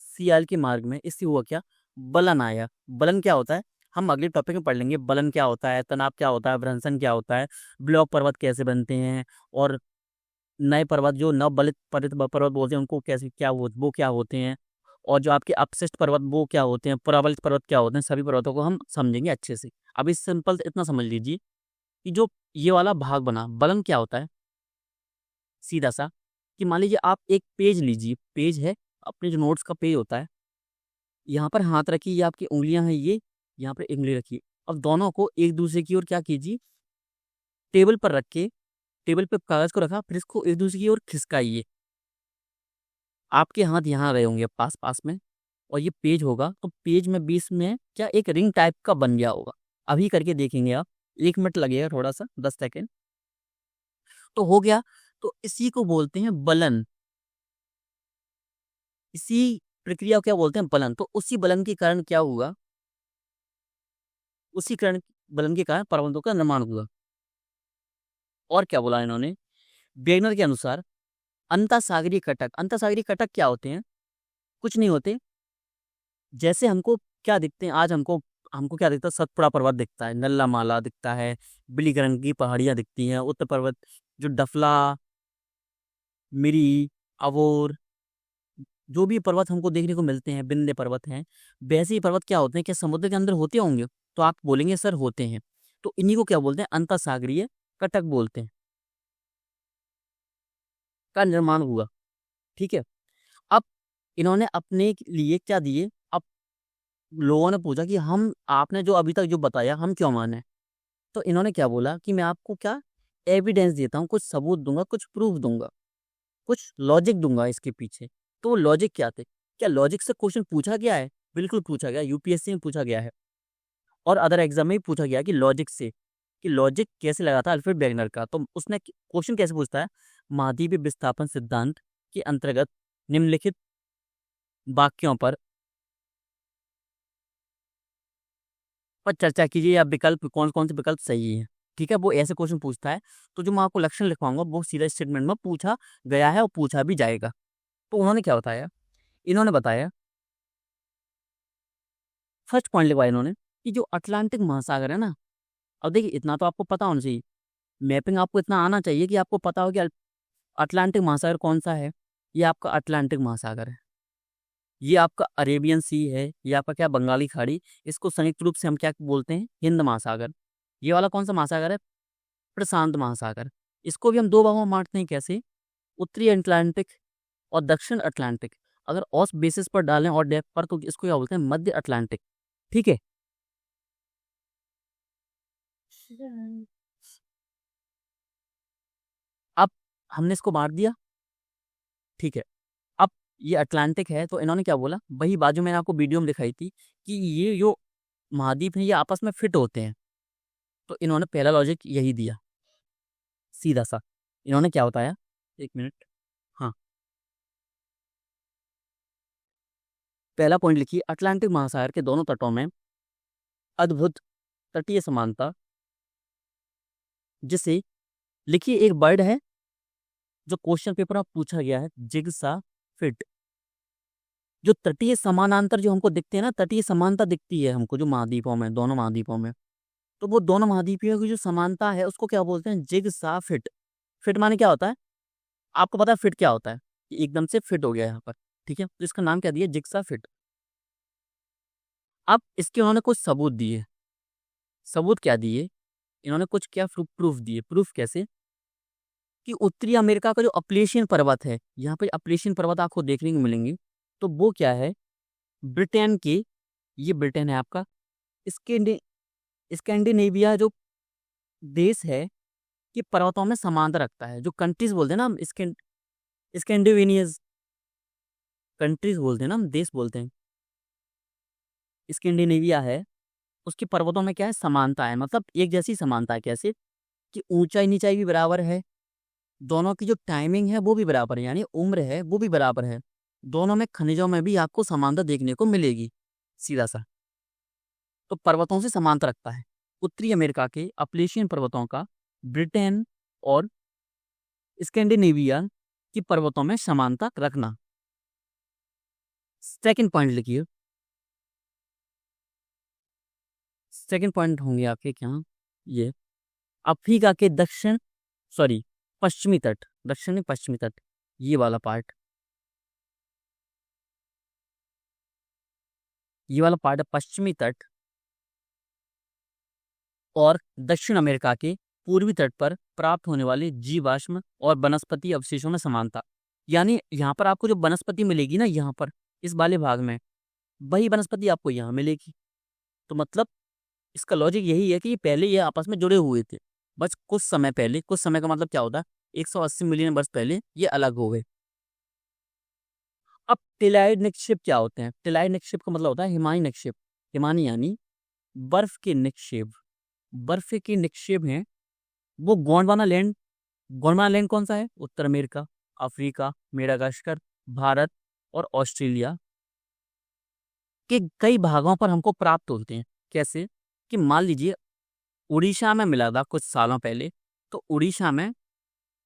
सियाल के मार्ग में। इससे हुआ क्या, बलन आया। बलन क्या होता है हम अगले टॉपिक में पढ़ लेंगे। बलन क्या होता है, तनाव क्या होता है, भ्रंशन क्या होता है, ब्लॉक पर्वत कैसे बनते हैं, और नए पर्वत जो नवबलित पर्वत बोलते हैं उनको कैसे क्या वो क्या होते हैं, और जो आपके अपशिष्ट पर्वत वो क्या होते हैं, प्रबलित पर्वत क्या होते हैं। सभी पर्वतों को हम समझेंगे अच्छे से। अभी सिंपल इतना समझ लीजिए कि जो ये वाला भाग बना, बलन क्या होता है, सीधा सा कि मान लीजिए आप एक पेज लीजिए, पेज है अपने जो नोट्स का पेज होता है, यहाँ पर हाथ रखिए, ये आपकी उंगलियां हैं, ये यहाँ पर उंगली रखिए। अब दोनों को एक दूसरे की ओर क्या कीजिए, टेबल पर रख के, टेबल पे कागज को रखा, फिर इसको एक दूसरे की ओर खिसकाइए। आपके हाथ यहाँ रहे होंगे पास पास में, और ये पेज होगा, तो पेज में बीच में क्या एक रिंग टाइप का बन गया होगा। अभी करके देखेंगे आप, 1 मिनट लगेगा थोड़ा सा, 10 सेकेंड तो हो गया। तो इसी को बोलते हैं बलन, इसी प्रक्रिया को क्या बोलते हैं, बलन। तो उसी बलन के कारण क्या हुआ, उसी कारण बलन के कारण पर्वतों का निर्माण हुआ। और क्या बोला इन्होंने, वेगनर के अनुसार अंतःसागरीय कटक, अंतःसागरीय कटक क्या होते हैं, कुछ नहीं होते। जैसे हमको क्या दिखते हैं आज, हमको हमको क्या दिखता है, सतपुड़ा पर्वत दिखता है, नल्ला माला दिखता है, बिलीग्रंग की पहाड़ियां दिखती हैं, उत्तर पर्वत जो डफला, मिरी, अवोर, जो भी पर्वत हमको देखने को मिलते हैं, विंध्य पर्वत हैं, वैसे ही पर्वत क्या होते हैं, क्या समुद्र के अंदर होते होंगे, तो आप बोलेंगे सर होते हैं। तो इन्हीं को क्या बोलते हैं, अंतःसागरीय कटक बोलते हैं, का निर्माण हुआ। ठीक है। अब इन्होंने अपने लिए क्या दिए, अब लोगों ने पूछा कि हम आपने जो अभी तक जो बताया हम क्यों माने। तो इन्होंने क्या बोला कि मैं आपको क्या एविडेंस देता हूँ, कुछ सबूत दूंगा, कुछ प्रूफ दूंगा, कुछ लॉजिक दूंगा इसके पीछे। तो वो लॉजिक क्या थे, क्या लॉजिक से क्वेश्चन पूछा गया है, बिल्कुल पूछा गया, यूपीएससी में पूछा गया है, और अदर एग्जाम में भी पूछा गया कि लॉजिक से, कि लॉजिक कैसे लगा था अल्फ्रेड वेगनर का। तो उसने क्वेश्चन कैसे पूछता है, महाद्वीपीय विस्थापन सिद्धांत के अंतर्गत निम्नलिखित वाक्यों पर चर्चा कीजिए, या विकल्प कौन कौन से विकल्प सही है। ठीक है, वो ऐसे क्वेश्चन पूछता है। तो जो मैं आपको लक्षण लिखवाऊंगा वो सीधा स्टेटमेंट में पूछा गया है और पूछा भी जाएगा। तो उन्होंने क्या बताया, इन्होंने बताया, फर्स्ट पॉइंट लिखवाया इन्होंने कि जो अटलांटिक महासागर है ना, अब देखिए इतना तो आपको पता होना चाहिए, मैपिंग आपको इतना आना चाहिए कि आपको पता हो कि अटलांटिक महासागर कौन सा है। ये आपका अटलांटिक महासागर है, ये आपका अरेबियन सी है, ये आपका क्या बंगाली खाड़ी, इसको संयुक्त रूप से हम क्या बोलते हैं, हिंद महासागर। ये वाला कौन सा महासागर है, प्रशांत महासागर। इसको भी हम दो भागों में बांटते हैं, कैसे, उत्तरी अटलांटिक और दक्षिण अटलांटिक। अगर औस बेसिस पर डालें और डेप्थ पर, तो इसको क्या बोलते हैं, मध्य अटलांटिक। ठीक है। अब हमने इसको बांट दिया। ठीक है। अब ये अटलांटिक है, तो इन्होंने क्या बोला, वही बात जो मैंने आपको वीडियो में दिखाई थी कि ये जो महाद्वीप है ये आपस में फिट होते हैं। तो इन्होंने पहला लॉजिक यही दिया, सीधा सा। इन्होंने क्या बताया, 1 मिनट, हाँ, पहला पॉइंट लिखिए, अटलांटिक महासागर के दोनों तटों में अद्भुत तटीय समानता, जिसे, लिखिए एक वर्ड है जो क्वेश्चन पेपर में पूछा गया है, जिग्सा फिट। जो तटीय समानांतर जो हमको दिखते हैं ना, तटीय समानता दिखती है हमको जो महाद्वीपों में, दोनों महाद्वीपों में, तो वो दोनों महाद्वीपों की जो समानता है उसको क्या बोलते हैं, जिग्सा फिट। फिट माने क्या होता है, आपको पता है फिट क्या होता है, कि एकदम से फिट हो गया यहाँ पर। ठीक है, तो इसका नाम क्या दिया, जिग्सा फिट। अब इसके उन्होंने कुछ सबूत दिए। सबूत क्या दिए, इन्होंने कुछ क्या प्रूफ दिए। प्रूफ कैसे, कि उत्तरी अमेरिका का जो अपलेशियन पर्वत है, यहाँ पे अपलेशियन पर्वत आपको देखने को मिलेंगे, तो वो क्या है, ब्रिटेन के, ये ब्रिटेन है आपका, स्कैंडिनेविया जो देश है, कि पर्वतों में समानता रखता है। जो कंट्रीज बोलते हैं ना हम, स्कैंडिनेवियस कंट्रीज बोलते हैं ना हम, देश बोलते हैं, स्कैंडिनेविया है, उसकी पर्वतों में क्या है, समानता है। मतलब एक जैसी समानता है। कैसे कि ऊंचाई नीचाई भी बराबर है, दोनों की जो टाइमिंग है वो भी बराबर है, यानी उम्र है वो भी बराबर है। दोनों में खनिजों में भी आपको समानता देखने को मिलेगी, सीधा सा। तो पर्वतों से समानता रखता है। उत्तरी अमेरिका के अपलेशियन पर्वतों का ब्रिटेन और स्कैंडिनेविया की पर्वतों में समानता रखना। सेकंड पॉइंट लिखिए। सेकंड पॉइंट होंगे आपके क्या, ये अफ्रीका के पश्चिमी तट, दक्षिणी पश्चिमी तट, ये वाला पार्ट, ये वाला पार्ट है पश्चिमी तट, और दक्षिण अमेरिका के पूर्वी तट पर प्राप्त होने वाले जीवाश्म और वनस्पति अवशेषों में समानता। यानी यहाँ पर आपको जो वनस्पति मिलेगी ना, यहाँ पर इस वाले भाग में, वही वनस्पति आपको यहाँ मिलेगी। तो मतलब इसका लॉजिक यही है कि पहले ये आपस में जुड़े हुए थे, बस कुछ समय पहले, कुछ समय का मतलब क्या होता है, 180 मिलियन वर्ष पहले ये अलग हो गए। अब टिलॉइड निक्षेप क्या होते हैं? टिलॉइड निक्षेप का मतलब होता है हिमानी निक्षेप। हिमानी यानी बर्फ के निक्षेप। बर्फ के निक्षेप हैं वो गोंडवाना लैंड कौन सा है? उत्तर अमेरिका, अफ्रीका, मेडागास्कर, भारत और ऑस्ट्रेलिया के कई भागों पर हमको प्राप्त होते हैं। कैसे कि मान लीजिए उड़ीसा में मिला था कुछ सालों पहले, तो उड़ीसा में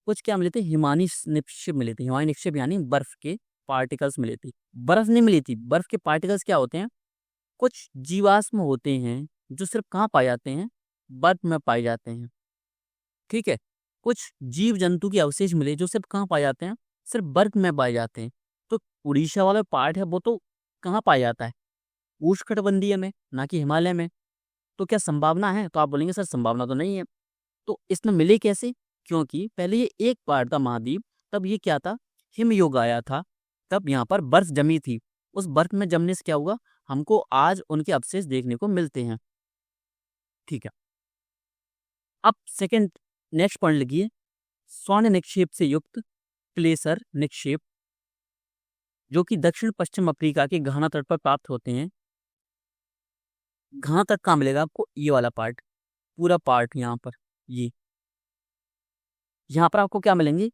कुछ क्या मिले थे, हिमानी निक्षेप मिले थे। हिमानी निक्षेप यानी बर्फ के पार्टिकल्स मिले थे। बर्फ नहीं मिली थी, बर्फ के पार्टिकल्स क्या होते हैं, कुछ जीवाश्म होते हैं जो सिर्फ कहाँ पाए जाते हैं, बर्फ में पाए जाते हैं। ठीक है, कुछ जीव जंतु के अवशेष मिले जो सिर्फ कहाँ पाए जाते हैं, सिर्फ बर्फ में पाए जाते हैं। तो उड़ीसा वाला पार्ट है वो तो कहाँ पाया जाता है, उष्णकटिबंधीय में, ना कि हिमालय में। तो क्या संभावना है? तो आप बोलेंगे सर संभावना तो नहीं है। तो इसमें मिले कैसे? क्योंकि पहले ये एक पार्ट था महाद्वीप, तब ये क्या था, हिमयुग आया था, तब यहाँ पर बर्फ जमी थी। उस बर्फ में जमने से क्या हुआ, हमको आज उनके अवशेष देखने को मिलते हैं। ठीक है, अब सेकंड नेक्स्ट पॉइंट लिखिए। स्वर्ण निक्षेप से युक्त प्लेसर निक्षेप जो कि दक्षिण पश्चिम अफ्रीका के घाना तट पर प्राप्त होते हैं। घाना तट कहाँ मिलेगा आपको, ये वाला पार्ट, पूरा पार्ट यहाँ पर, ये यहाँ पर आपको क्या मिलेंगे,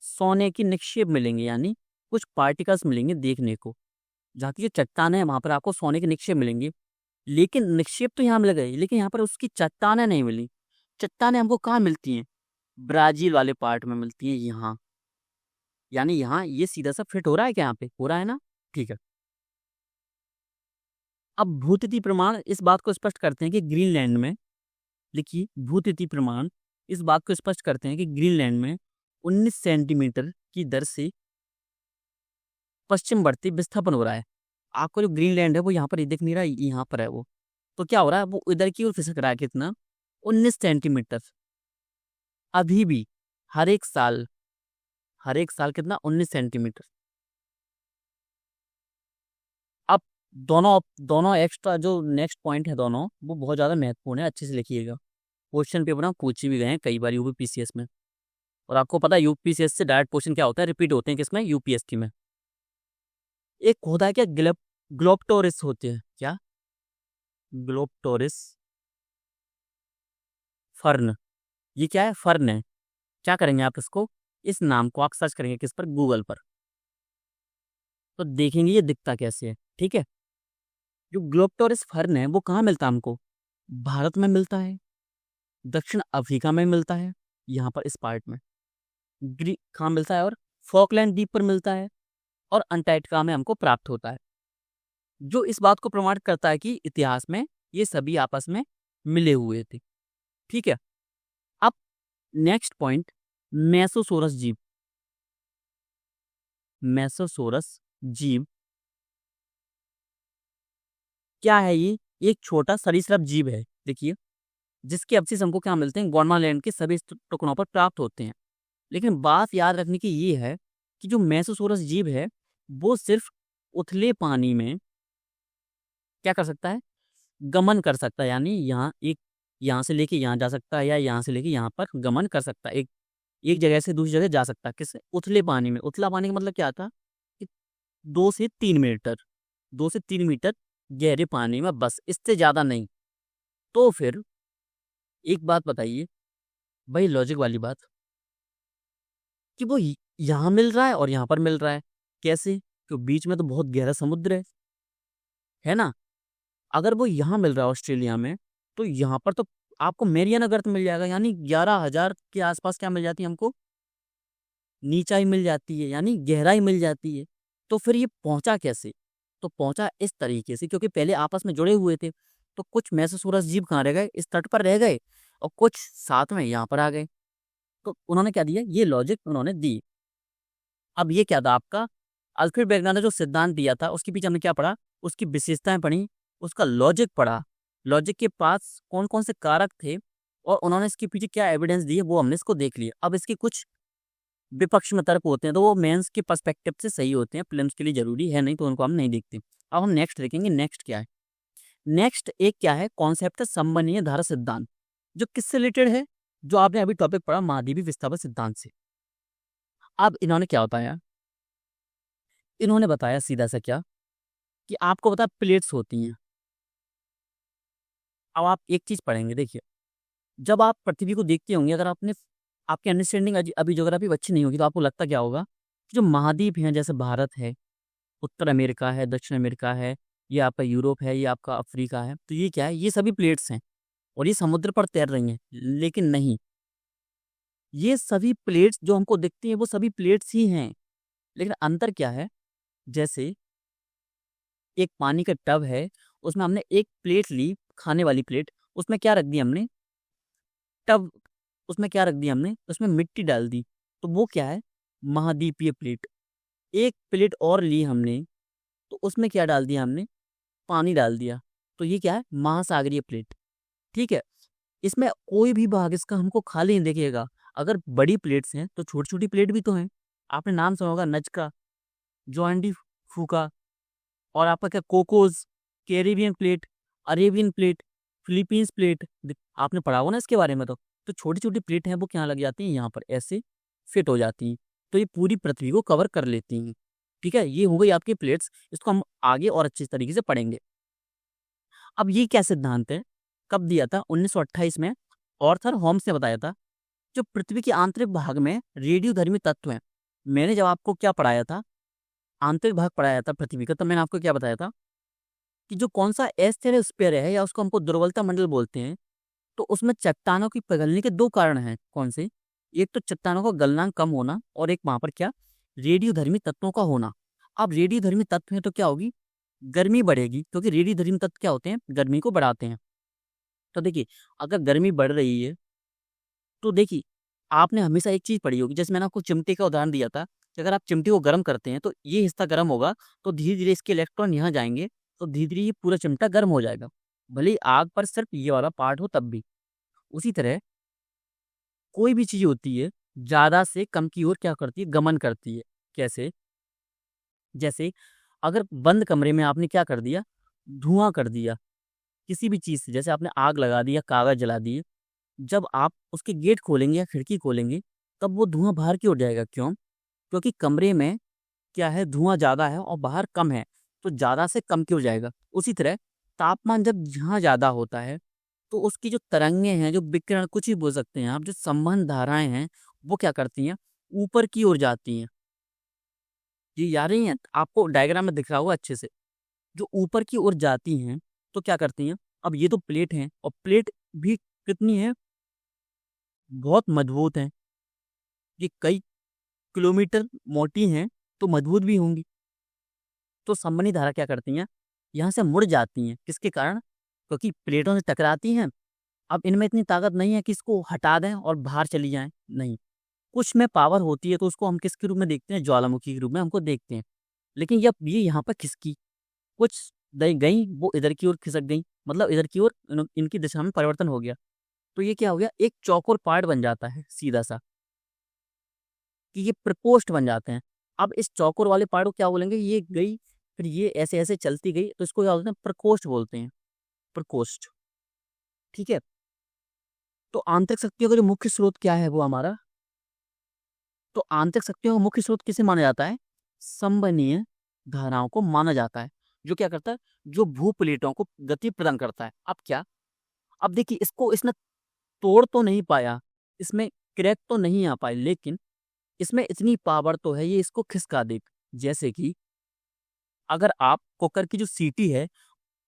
सोने की निक्षेप मिलेंगे, यानी कुछ पार्टिकल्स मिलेंगे देखने को। जहाँ की जो चट्टान है वहां पर आपको सोने के निक्षेप मिलेंगे। लेकिन निक्षेप तो यहाँ मिल गए, लेकिन यहाँ पर उसकी चट्टानें नहीं मिली। चट्टानें हमको कहाँ मिलती हैं, ब्राजील वाले पार्ट में मिलती हैं, यहाँ। यानी यहाँ ये सीधा सा फिट हो रहा है क्या, यहाँ पे हो रहा है ना? ठीक है। अब भूतिथि प्रमाण इस बात को स्पष्ट करते हैं कि ग्रीनलैंड में, लिखिए भूतिथि प्रमाण इस बात को स्पष्ट करते हैं कि ग्रीनलैंड में 19 सेंटीमीटर की दर से पश्चिमवर्ती विस्थापन हो रहा है। आपको जो ग्रीनलैंड है वो यहाँ पर दिख नहीं रहा है, यहाँ पर है वो। तो क्या हो रहा है, वो इधर की ओर खिसक रहा है। कितना? 19 सेंटीमीटर। अभी भी हर एक साल कितना, 19 सेंटीमीटर। अब दोनों दोनों एक्स्ट्रा जो नेक्स्ट पॉइंट है, दोनों वो बहुत ज़्यादा महत्वपूर्ण है, अच्छे से लिखिएगा। क्वेश्चन पेपर में पूछे भी गए हैं कई बार यूपीपीसीएस में। और आपको पता है यूपीपीसीएस से डायरेक्ट क्वेश्चन क्या होता है, रिपीट होते हैं किसमें, यूपीएससी में। एक होता है क्या, ग्लोप्टोरिस होते हैं क्या, ग्लोप्टोरिस फर्न। ये क्या है, फर्न है। क्या करेंगे आप इसको, इस नाम को आप सर्च करेंगे किस पर, गूगल पर, तो देखेंगे ये दिखता कैसे है। ठीक है, जो ग्लोप्टोरिस फर्न है वो कहाँ मिलता है हमको, भारत में मिलता है, दक्षिण अफ्रीका में मिलता है, यहाँ पर इस पार्ट में कहाँ मिलता है, और फॉकलैंड द्वीप पर मिलता है, और अंटार्कटिका में हमको प्राप्त होता है। जो इस बात को प्रमाणित करता है कि इतिहास में ये सभी आपस में मिले हुए थे। ठीक है, अब नेक्स्ट पॉइंट, मेसोसोरस जीव। मेसोसोरस जीव क्या है, ये एक छोटा सरीसृप जीव है, देखिए, जिसके अवशेष हमको क्या मिलते हैं, गोंडवाना के सभी टुकड़ों पर प्राप्त होते हैं। लेकिन बात याद रखने की ये है कि जो मेसोसोरस जीव है वो सिर्फ उथले पानी में क्या कर सकता है, गमन कर सकता है। यानी यहाँ एक यहाँ से लेके यहाँ जा सकता है या यहाँ से लेके यहाँ पर गमन कर सकता है, एक एक जगह से दूसरी जगह जा सकता है। किससे? उथले पानी में। उथला पानी का मतलब क्या था कि 2 से 3 मीटर, 2 से 3 मीटर गहरे पानी में, बस इससे ज़्यादा नहीं। तो फिर एक बात बताइए, भाई लॉजिक वाली बात, कि वो यहाँ मिल रहा है और यहाँ पर मिल रहा है, कैसे? क्यों, बीच में तो बहुत गहरा समुद्र है ना? अगर वो यहाँ मिल रहा है ऑस्ट्रेलिया में, तो यहाँ पर तो आपको मैरियाना गर्त मिल जाएगा, यानी 11,000 के आसपास क्या मिल जाती है हमको? नीचाई मिल जाती है, यानी गहराई मिल जाती है। तो फिर ये पहुंचा कैसे? तो पहुंचा इस तरीके से, क्योंकि पहले आपस में जुड़े हुए थे, तो कुछ मैसोसोरस जीव कहाँ रह गए? इस तट पर रह गए, और कुछ साथ में यहाँ पर आ गए। तो उन्होंने क्या दिया? ये लॉजिक उन्होंने दी। अब ये क्या था आपका? अल्फ्रेड वेगनर ने जो सिद्धांत दिया था, उसके पीछे हमने क्या पढ़ा? उसकी विशेषताएं पढ़ी, उसका लॉजिक पढ़ा, लॉजिक के पास कौन कौन से कारक थे, और उन्होंने इसके पीछे क्या एविडेंस दिए, वो हमने इसको देख लिया। अब इसके कुछ विपक्ष में तर्क होते हैं, तो वो मेंस के पर्सपेक्टिव से सही होते हैं, प्रीलिम्स के लिए जरूरी है नहीं, तो उनको हम नहीं देखते। अब हम नेक्स्ट देखेंगे। नेक्स्ट क्या है? नेक्स्ट एक क्या है कॉन्सेप्ट है, संबंधीय धारा सिद्धांत, जो किससे रिलेटेड है? जो आपने अभी टॉपिक पढ़ा महाद्वीपीय विस्थापन सिद्धांत से। अब इन्होंने क्या बताया? इन्होंने बताया सीधा सा क्या, कि आपको पता प्लेट्स होती हैं। अब आप एक चीज पढ़ेंगे, देखिए, जब आप पृथ्वी को देखते होंगे, अगर आपने आपकी अंडरस्टैंडिंग अभी ज्योग्राफी अच्छी नहीं होगी, तो आपको लगता क्या होगा कि जो महाद्वीप हैं, जैसे भारत है, उत्तर अमेरिका है, दक्षिण अमेरिका है, ये आपका यूरोप है, ये आपका अफ्रीका है, तो ये क्या है? ये सभी प्लेट्स हैं, और ये समुद्र पर तैर रही हैं। लेकिन नहीं, ये सभी प्लेट्स जो हमको दिखती हैं, वो सभी प्लेट्स ही हैं। लेकिन अंतर क्या है? जैसे एक पानी का टब है, उसमें हमने एक प्लेट ली, खाने वाली प्लेट, उसमें क्या रख दी हमने? टब, उसमें क्या रख दिया हमने? उसमें मिट्टी डाल दी, तो वो क्या है? महाद्वीपीय प्लेट। एक प्लेट और ली हमने, तो उसमें क्या डाल दिया हमने? पानी डाल दिया, तो ये क्या है? महासागरीय प्लेट। ठीक है, इसमें कोई भी भाग इसका हमको खाली नहीं दिखेगा। अगर बड़ी प्लेट्स हैं, तो छोटी छोटी प्लेट भी तो हैं। आपने नाम सुना होगा नजका, जोंडी फूका, और आपका क्या Cocos, Caribbean plate, Arabian plate, Philippines plate, आपने पढ़ा होगा ना इसके बारे में। तो छोटी छोटी प्लेट हैं, वो क्या लग जाती हैं? यहाँ पर ऐसे फिट हो जाती हैं, तो ये पूरी पृथ्वी को कवर कर लेती हैं। ठीक है, ये हो गई आपकी प्लेट्स। इसको हम आगे और अच्छे तरीके से पढ़ेंगे। अब ये क्या सिद्धांत है, कब दिया था? 1928 में ऑर्थर होम्स ने बताया था। जो पृथ्वी के आंतरिक भाग में रेडियोधर्मी तत्व हैं, मैंने जब आपको क्या पढ़ाया था, आंतरिक भाग पढ़ाया था पृथ्वी का, तो मैंने आपको क्या बताया था कि जो कौन सा एस्टेरोस्फीयर है, या उसको हमको दुर्बलता मंडल बोलते हैं, तो उसमें चट्टानों की पिघलने के दो कारण हैं। कौन से? एक तो चट्टानों का गलनांक कम होना, और एक वहां पर क्या? रेडियोधर्मी तत्वों का होना। अब रेडियोधर्मी तत्व है तो क्या होगी? गर्मी बढ़ेगी, क्योंकि रेडियोधर्मी तत्व क्या होते हैं? गर्मी को बढ़ाते हैं। तो देखिए, अगर गर्मी बढ़ रही है, तो देखिए, आपने हमेशा एक चीज पढ़ी होगी, जैसे मैंने आपको चिमटे का उदाहरण दिया था, कि अगर आप चिमटे को गर्म करते हैं, तो ये हिस्सा गर्म होगा, तो धीरे धीरे इसके इलेक्ट्रॉन यहाँ जाएंगे, तो धीरे धीरे ये पूरा चिमटा गर्म हो जाएगा, भले ही आग पर सिर्फ ये वाला पार्ट हो तब भी। उसी तरह कोई भी चीज होती है, ज्यादा से कम की ओर क्या करती है? गमन करती है। कैसे? जैसे अगर बंद कमरे में आपने क्या कर दिया? धुआं कर दिया किसी भी चीज से, जैसे आपने आग लगा दी या कागज जला दिए, जब आप उसके गेट खोलेंगे या खिड़की खोलेंगे, तब वो धुआं बाहर की ओर जाएगा। क्यों? क्योंकि कमरे में क्या है? धुआं ज्यादा है और बाहर कम है, तो ज्यादा से कम की ओर जाएगा। उसी तरह तापमान जब जहाँ ज्यादा होता है, तो उसकी जो तरंगे हैं, जो विकिरण, कुछ ही बोल सकते हैं आप, जो संवहन धाराएं हैं, वो क्या करती हैं? ऊपर की ओर जाती हैं। ये याद नहीं है आपको? डायग्राम में दिख रहा होगा अच्छे से। जो ऊपर की ओर जाती हैं, तो क्या करती हैं? अब ये तो प्लेट हैं, और प्लेट भी कितनी है? बहुत मजबूत हैं। ये कई किलोमीटर मोटी हैं, तो मजबूत भी होंगी। तो संबंधी धारा क्या करती हैं? यहाँ से मुड़ जाती हैं। किसके कारण? क्योंकि प्लेटों से टकराती हैं। अब इनमें इतनी ताकत नहीं है कि इसको हटा दें और बाहर चली जाएं, नहीं। कुछ में पावर होती है, तो उसको हम किसके रूप में देखते हैं? ज्वालामुखी के रूप में हमको देखते हैं। लेकिन जब ये यहाँ पर खिसकी, कुछ गई, वो इधर की ओर खिसक गई, मतलब इधर की ओर इनकी दिशा में परिवर्तन हो गया, तो ये क्या हो गया? एक चौकोर पार्ट बन जाता है सीधा सा, कि ये प्रकोष्ठ बन जाते हैं। अब इस चौकोर वाले पार्ट को क्या बोलेंगे? ये गई, फिर ये ऐसे ऐसे चलती गई, तो इसको क्या बोलते हैं? प्रकोष्ठ बोलते हैं। प्रकोष्ठ। ठीक है, तो आंतरिक शक्तियों का जो मुख्य स्रोत क्या है वो हमारा, तो आंतरिक शक्तियों का मुख्य स्रोत किसे माना जाता है, संवहनीय धाराओं को माना जाता है, जो क्या करता है, जो भूप्लेटों को गति प्रदान करता है। अब क्या, अब देखिए इसको इसने तोड़ तो नहीं पाया, इसमें क्रैक तो नहीं आ पाई, लेकिन इसमें इतनी पावर तो है ये इसको खिसका दे। जैसे कि अगर आप कुकर की जो सीटी है,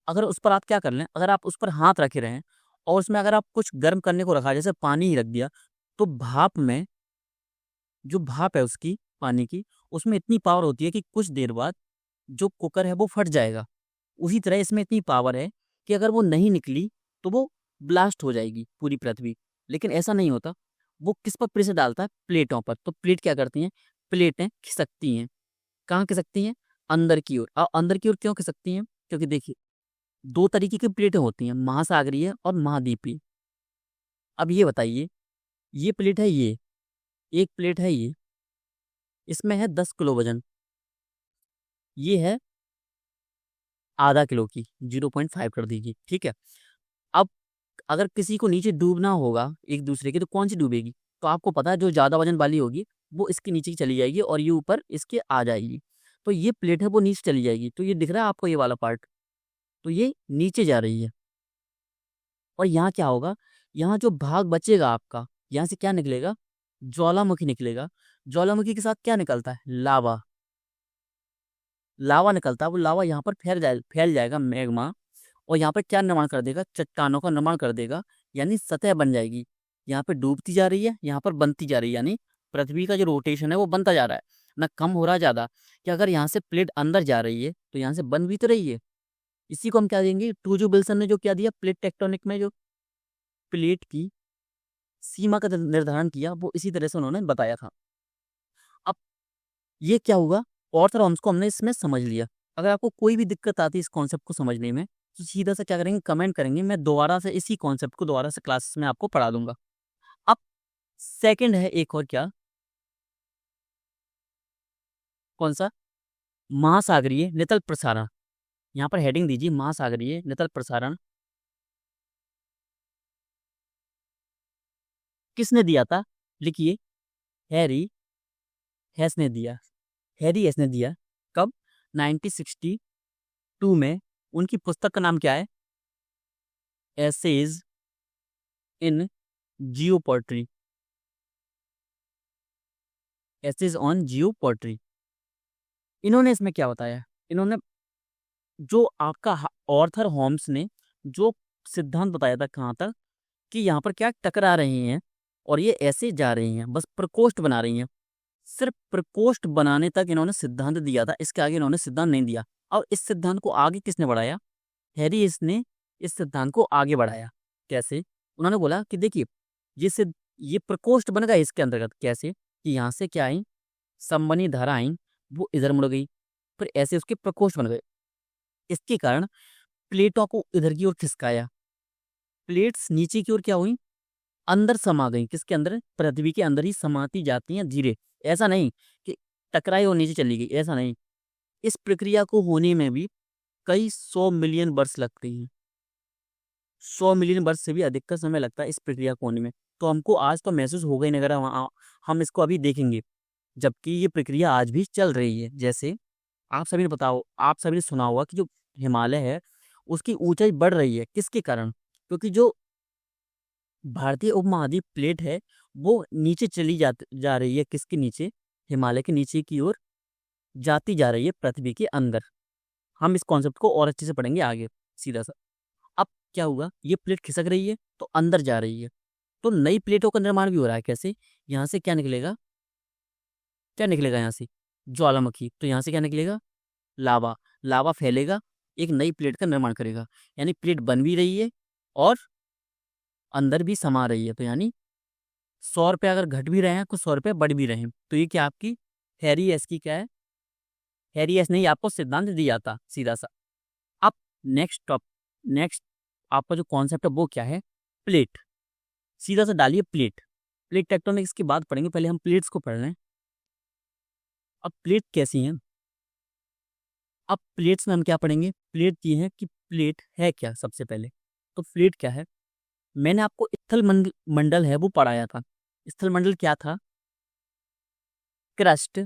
अगर उस पर आप क्या कर लें, अगर आप उस पर हाथ रखे रहें और उसमें अगर आप कुछ गर्म करने को रखा, जैसे पानी ही रख दिया, तो भाप में जो भाप है उसकी पानी की, उसमें इतनी पावर होती है कि कुछ देर बाद जो कुकर है वो फट जाएगा। उसी तरह इसमें इतनी पावर है कि अगर वो नहीं निकली तो वो ब्लास्ट हो जाएगी पूरी पृथ्वी। लेकिन ऐसा नहीं होता, वो किस पर प्रेशर डालता है, प्लेटों पर। तो प्लेट क्या करती हैं, प्लेटें खिसकती हैं। कहाँ खिसकती हैं, अंदर की ओर। और अंदर की ओर क्यों खिसकती हैं, क्योंकि देखिए दो तरीके की प्लेटें होती हैं, महासागरीय और महाद्वीपीय। अब ये बताइए, ये प्लेट है, ये एक प्लेट है, ये इसमें है 10 किलो वजन, ये है आधा किलो की, 0.5 कर दीजिए, ठीक है। अब अगर किसी को नीचे डूबना होगा एक दूसरे के, तो कौन सी डूबेगी, तो आपको पता है जो ज़्यादा वजन वाली होगी वो इसके नीचे की चली जाएगी और ये ऊपर इसके आ जाएगी। तो ये प्लेट है वो नीचे चली जाएगी, तो ये दिख रहा है आपको ये वाला पार्ट, तो ये नीचे जा रही है। और यहाँ क्या होगा, यहाँ जो भाग बचेगा आपका, यहाँ से क्या निकलेगा, ज्वालामुखी निकलेगा। ज्वालामुखी के साथ क्या निकलता है, लावा। लावा निकलता है, वो लावा यहाँ पर फैल जाएगा मैग्मा, और यहाँ पर क्या निर्माण कर देगा, चट्टानों का निर्माण कर देगा, यानी सतह बन जाएगी। यहाँ पे डूबती जा रही है, यहाँ पर बनती जा रही है, यानी पृथ्वी का जो रोटेशन है वो बनता जा रहा है, ना कम हो रहा है ज़्यादा। कि अगर यहाँ से प्लेट अंदर जा रही है तो यहाँ से बन भी तो रही है। इसी को हम क्या देंगे, टूजो विल्सन ने जो क्या दिया, प्लेट टेक्टोनिक में जो प्लेट की सीमा का निर्धारण किया, वो इसी तरह से उन्होंने बताया था। अब ये क्या हुआ, ऑर्थर होम्स को हमने इसमें समझ लिया। अगर आपको कोई भी दिक्कत आती है इस कॉन्सेप्ट को समझने में, तो सीधा सा क्या करेंगे, कमेंट करेंगे, मैं दोबारा से इसी कॉन्सेप्ट को दोबारा से क्लासेस में आपको पढ़ा दूंगा। अब सेकंड है एक और, क्या, कौन सा, महासागरीय नितल प्रसारण। यहाँ पर हेडिंग दीजिए, महासागरीय नितल प्रसारण किसने दिया था, लिखिए, हैरी हेस ने दिया। हैरी हेस ने दिया कब, 1962 में। उनकी पुस्तक का नाम क्या है, essays in geo poetry, essays on geo poetry. इन्होंने इसमें क्या बताया, इन्होंने जो आपका ऑर्थर होम्स ने जो सिद्धांत बताया था, कहाँ तक, कि यहाँ पर क्या टकरा रही हैं और ये ऐसे जा रही हैं, बस प्रकोष्ठ बना रही हैं। सिर्फ प्रकोष्ठ बनाने तक इन्होंने सिद्धांत दिया था, इसके आगे इन्होंने सिद्धांत नहीं दिया। और इस सिद्धांत को आगे किसने बढ़ाया, हैरी इसने इस सिद्धांत को आगे बढ़ाया। कैसे, उन्होंने बोला कि देखिए ये प्रकोष्ठ बन गया इसके अंतर्गत। कैसे, कि यहाँ से क्या आई, संवहनी धारा आई, वो इधर मुड़ गई, फिर ऐसे उसके प्रकोष्ठ बन गए। इसके कारण प्लेटों को इधर की ओर खिसकाया, प्लेट्स नीचे की ओर क्या हुई, अंदर समा गई। किसके अंदर, पृथ्वी के अंदर ही समाती जाती हैं धीरे। ऐसा नहीं कि टकराई और नीचे चली गई, ऐसा नहीं। इस प्रक्रिया को होने में भी कई 100 मिलियन वर्ष लगते हैं, 100 मिलियन वर्ष से भी अधिक का समय लगता है इस प्रक्रिया को होने में। तो हमको आज तो महसूस हो गई नहीं, अगर हम इसको अभी देखेंगे, जबकि ये प्रक्रिया आज भी चल रही है। जैसे आप सभी ने बताओ, आप सभी ने सुना होगा कि जो हिमालय है उसकी ऊंचाई बढ़ रही है, किसके कारण, क्योंकि जो भारतीय उपमहाद्वीप प्लेट है वो नीचे चली जा रही है, किसके नीचे, हिमालय के नीचे की ओर जाती जा रही है पृथ्वी के अंदर। हम इस कॉन्सेप्ट को और अच्छे से पढ़ेंगे आगे, सीधा सा। अब क्या हुआ, ये प्लेट खिसक रही है तो अंदर जा रही है, तो नई प्लेटों का निर्माण भी हो रहा है। कैसे, यहाँ से क्या निकलेगा, क्या निकलेगा, यहाँ से ज्वालामुखी, तो यहाँ से क्या निकलेगा, लावा। लावा फैलेगा, एक नई प्लेट का निर्माण करेगा, यानी प्लेट बन भी रही है और अंदर भी समा रही है। तो यानी 100 रुपये अगर घट भी रहे हैं, कुछ 100 रुपये बढ़ भी रहे हैं। तो ये क्या आपकी हैरी एस की क्या है, हैरी एस ने ही आपको सिद्धांत दिया था, सीधा सा। अब नेक्स्ट आपका जो कॉन्सेप्ट है वो क्या है, प्लेट। सीधा सा डालिए प्लेट, प्लेट टेक्टोनिक्स की बात पढ़ेंगे, पहले हम प्लेट्स को पढ़ रहे हैं। अब प्लेट कैसी हैं, अब प्लेट्स में हम क्या पढ़ेंगे, प्लेट ये है कि प्लेट है क्या, सबसे पहले तो प्लेट क्या है, मैंने आपको स्थल मंडल है वो पढ़ाया था। स्थल मंडल क्या था? क्रस्ट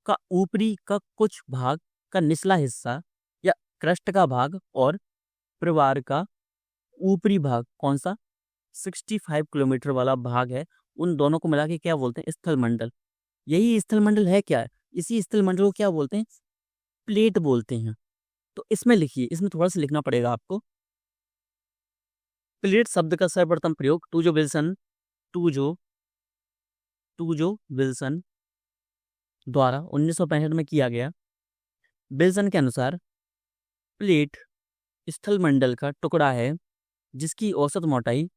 का ऊपरी का कुछ भाग का निचला हिस्सा या क्रस्ट का भाग और प्रवार का ऊपरी भाग, कौन सा 65 किलोमीटर वाला भाग है, उन दोनों को मिला के क्या बोलते हैं? स्थल मंडल। यही स्थल मंडल है क्या? इसी स्थल मंडल को क्या बोलते हैं? प्लेट बोलते हैं। तो इसमें लिखिए, इसमें थोड़ा सा लिखना पड़ेगा आपको। प्लेट शब्द का सर्वप्रथम प्रयोग टूजो विल्सन द्वारा 1965 में किया गया। विल्सन के अनुसार प्लेट स्थल मंडल का टुकड़ा है जिसकी औसत मोटाई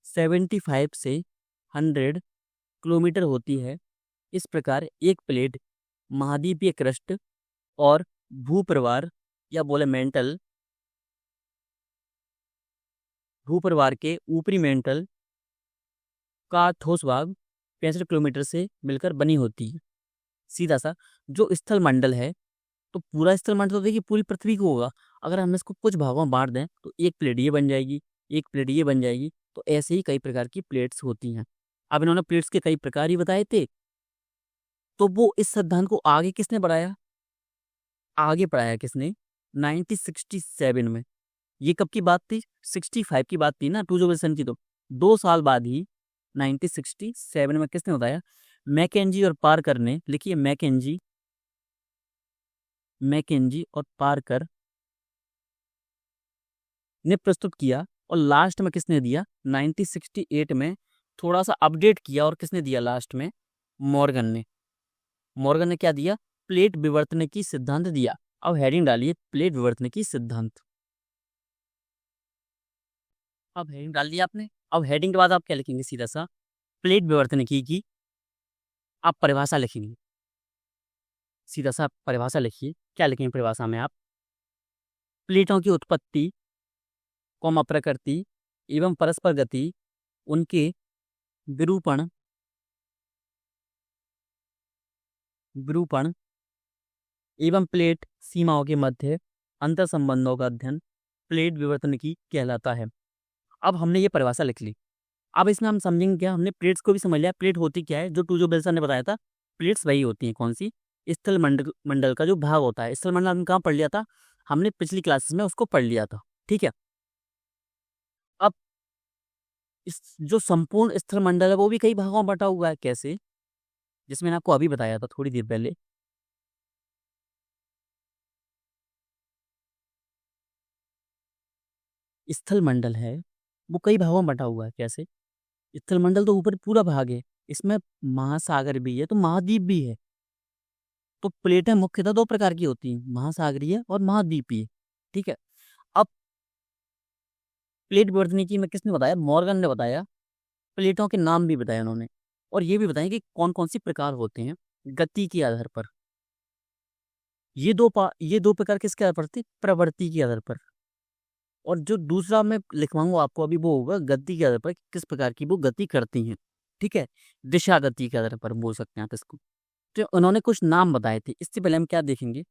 75 से 100 किलोमीटर होती है। इस प्रकार एक प्लेट महाद्वीपीय क्रस्ट और भूप्रवार या बोले मेंटल, भूप्रवार के ऊपरी मेंटल का ठोस भाग 65 किलोमीटर से मिलकर बनी होती है। सीधा सा जो स्थल मंडल है, तो पूरा स्थल मंडल तो देखिए पूरी पृथ्वी को होगा। अगर हम इसको कुछ भागों में बांट दें तो एक प्लेट ये बन जाएगी, एक प्लेट ये बन जाएगी। तो ऐसे ही कई प्रकार की प्लेट्स होती हैं। अब इन्होंने प्लेट्स के कई प्रकार ही बताए थे, तो वो इस सिद्धांत को आगे किसने बढ़ाया? आगे बढ़ाया किसने? 1967 में। ये कब की बात थी? 65 की बात थी ना, टू जोविल्सन की। तो 2 साल बाद ही 1967 में किसने बताया? मैकेंजी और पार्कर ने। लिखिए, मैकेंजी और पार्कर ने प्रस्तुत किया। और लास्ट में किसने दिया? 1968 में थोड़ा सा अपडेट किया। और किसने दिया लास्ट में? मॉर्गन ने। मॉर्गन ने क्या दिया? प्लेट विवर्तन की सिद्धांत दिया। अब हेडिंग डालिए, प्लेट विवर्तन की सिद्धांत। अब हेडिंग डाल दिया आपने। अब हेडिंग के बाद आप क्या लिखेंगे? सीधा सा प्लेट विवर्तन की आप परिभाषा लिखेंगे। सीधा सा परिभाषा लिखिए। क्या लिखेंगे परिभाषा में आप? प्लेटों की उत्पत्ति, प्रकृति एवं परस्पर गति, उनके विरूपण एवं प्लेट सीमाओं के मध्य अंतर संबंधों का अध्ययन प्लेट विवर्तन की कहलाता है। अब हमने ये परिभाषा लिख ली। अब इसमें हम समझेंगे क्या? हमने प्लेट्स को भी समझ लिया। प्लेट होती क्या है, जो टूजो विल्सन ने बताया था। प्लेट्स वही होती हैं, कौन सी? स्थल मंडल का जो भाग होता है। स्थल मंडल हमने कहाँ पढ़ लिया था? हमने पिछली क्लासेस में उसको पढ़ लिया था। ठीक है। अब इस जो संपूर्ण स्थल मंडल है वो भी कई भागों में बटा हुआ है। कैसे? जिसमें मैंने आपको अभी बताया था थोड़ी देर पहले। स्थल मंडल है वो कई भागों में बटा हुआ है। कैसे? स्थल मंडल तो ऊपर पूरा भाग है, इसमें महासागर भी है, तो महाद्वीप भी है। तो प्लेटें मुख्यतः 2 प्रकार की होती हैं, महासागरीय और महाद्वीपीय। ठीक है। अब प्लेट विवर्तन की में किसने बताया? मॉर्गन ने बताया। प्लेटों के नाम भी बताया उन्होंने, और ये भी बताया कि कौन कौन सी प्रकार होते हैं गति के आधार पर। ये दो प्रकार किसके आधार पर थे? प्रवृत्ति के आधार पर। और जो दूसरा मैं लिखवाऊंगा आपको अभी, वो होगा गति के आधार पर, किस प्रकार की वो गति करती हैं। ठीक है। दिशा गति के आधार पर बोल सकते हैं आप इसको। तो उन्होंने कुछ नाम बताए थे। इससे पहले हम क्या देखेंगे?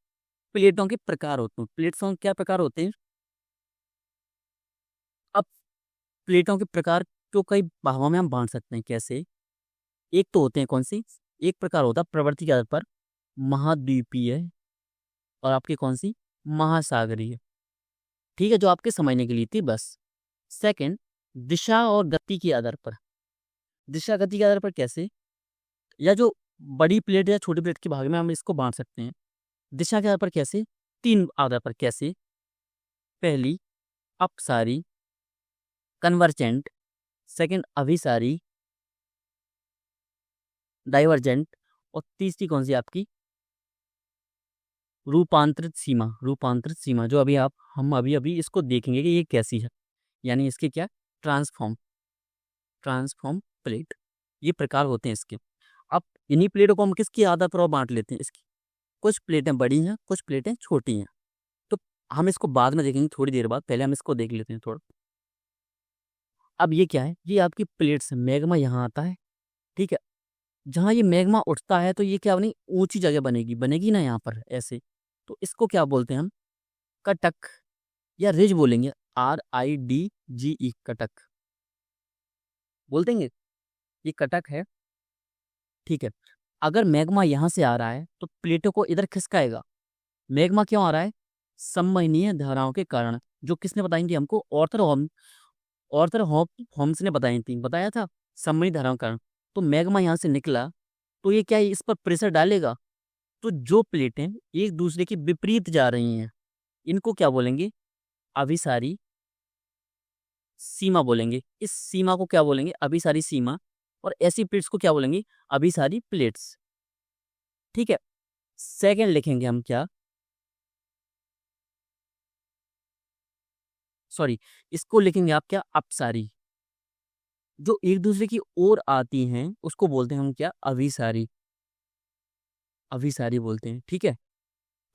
प्लेटों के प्रकार होते हैं। प्लेटों के क्या प्रकार होते हैं? अब प्लेटों के प्रकार को कई भागों में हम बांट सकते हैं। कैसे? एक तो होते हैं कौन सी? एक प्रकार होता है प्रवृत्ति के आधार पर महाद्वीपीय, और आपकी कौन सी? महासागरीय। ठीक है, जो आपके समझने के लिए थी बस। सेकंड, दिशा और गति के आधार पर। दिशा गति के आधार पर कैसे? या जो बड़ी प्लेट या छोटी प्लेट के भाग में हम इसको बांट सकते हैं। दिशा के आधार पर कैसे? 3 आधार पर। कैसे? पहली, अपसारी कन्वर्जेंट। सेकंड, अभिसारी डाइवर्जेंट। और तीसरी कौन सी आपकी? रूपांतरित सीमा, जो हम अभी अभी इसको देखेंगे कि ये कैसी है। यानी इसके क्या? Transform plate. ये प्रकार होते हैं इसके। अब इन्हीं प्लेटों को हम किसके आधार पर और बांट लेते हैं? इसकी कुछ प्लेटें बड़ी हैं, कुछ प्लेटें छोटी हैं। तो हम इसको बाद में देखेंगे थोड़ी देर बाद, पहले हम इसको देख लेते हैं थोड़ा। अब ये क्या है? ये आपकी प्लेट्स, मैग्मा यहाँ आता है। ठीक है। जहाँ ये मैग्मा उठता है तो ये क्या बनी? ऊंची जगह बनेगी ना यहाँ पर ऐसे। तो इसको क्या बोलते हैं हम? कटक या रिज बोलेंगे। RIDGE, कटक बोल देंगे, ये कटक है। ठीक है, अगर मैग्मा यहाँ से आ रहा है तो प्लेटों को इधर खिसकाएगा। मैग्मा क्यों आ रहा है? सममहीनीय धाराओं के कारण, जो किसने बताई थी हमको? ऑर्थर होम्स ने बताया था, सममहीनीय धाराओं के कारण। तो मैग्मा यहाँ से निकला तो ये क्या है, इस पर प्रेशर डालेगा। तो जो प्लेटें एक दूसरे के विपरीत जा रही हैं इनको क्या बोलेंगे? अभिसारी सीमा बोलेंगे। इस सीमा को क्या बोलेंगे? अभिसारी सीमा। और ऐसी प्लेट्स को क्या बोलेंगे? अभिसारी प्लेट्स। ठीक है, सेकंड लिखेंगे हम क्या, सॉरी, इसको लिखेंगे आप क्या? अपसारी। जो एक दूसरे की ओर आती हैं उसको बोलते हैं हम क्या? अभिसारी। अभिसारी बोलते हैं। ठीक है,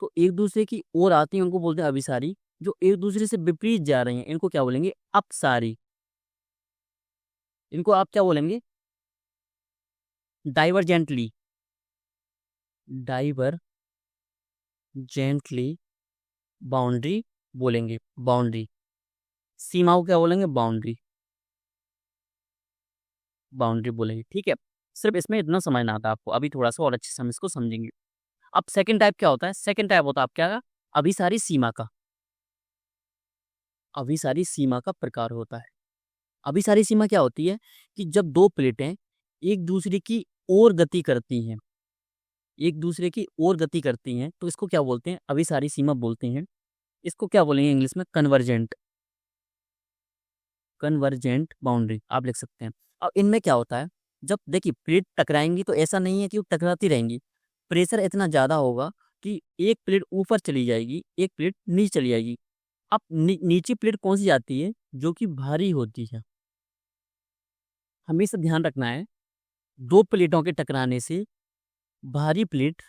तो एक दूसरे की ओर आती हैं उनको बोलते हैं अभिसारी। जो एक दूसरे से विपरीत जा रही हैं इनको क्या बोलेंगे? अपसारी। इनको आप क्या बोलेंगे? डाइवर्जेंटली। डाइवर्जेंटली बाउंड्री बोलेंगे। बाउंड्री सीमा को क्या बोलेंगे? बाउंड्री। बाउंड्री बोलेंगे। ठीक है, सिर्फ इसमें इतना समझना आता है आपको, अभी थोड़ा सा और अच्छे से हम इसको समझेंगे। अब सेकंड टाइप क्या होता है? सेकंड टाइप होता है आप क्या? अभिसारी सीमा का। अभिसारी सीमा का प्रकार होता है। अभिसारी सीमा क्या होती है? कि जब दो प्लेटें एक दूसरे की ओर गति करती हैं, एक दूसरे की ओर गति करती हैं तो इसको क्या बोलते हैं? अभिसारी सीमा बोलते हैं। इसको क्या बोलेंगे इंग्लिश में? कन्वर्जेंट। कन्वर्जेंट बाउंड्री आप लिख सकते हैं। अब इनमें क्या होता है, जब देखिए प्लेट टकराएंगी तो ऐसा नहीं है कि वो टकराती रहेंगी, प्रेशर इतना ज़्यादा होगा कि एक प्लेट ऊपर चली जाएगी, एक प्लेट नीचे चली जाएगी। अब नीचे प्लेट कौन सी जाती है? जो कि भारी होती है। हमेशा ध्यान रखना है, दो प्लेटों के टकराने से भारी प्लेट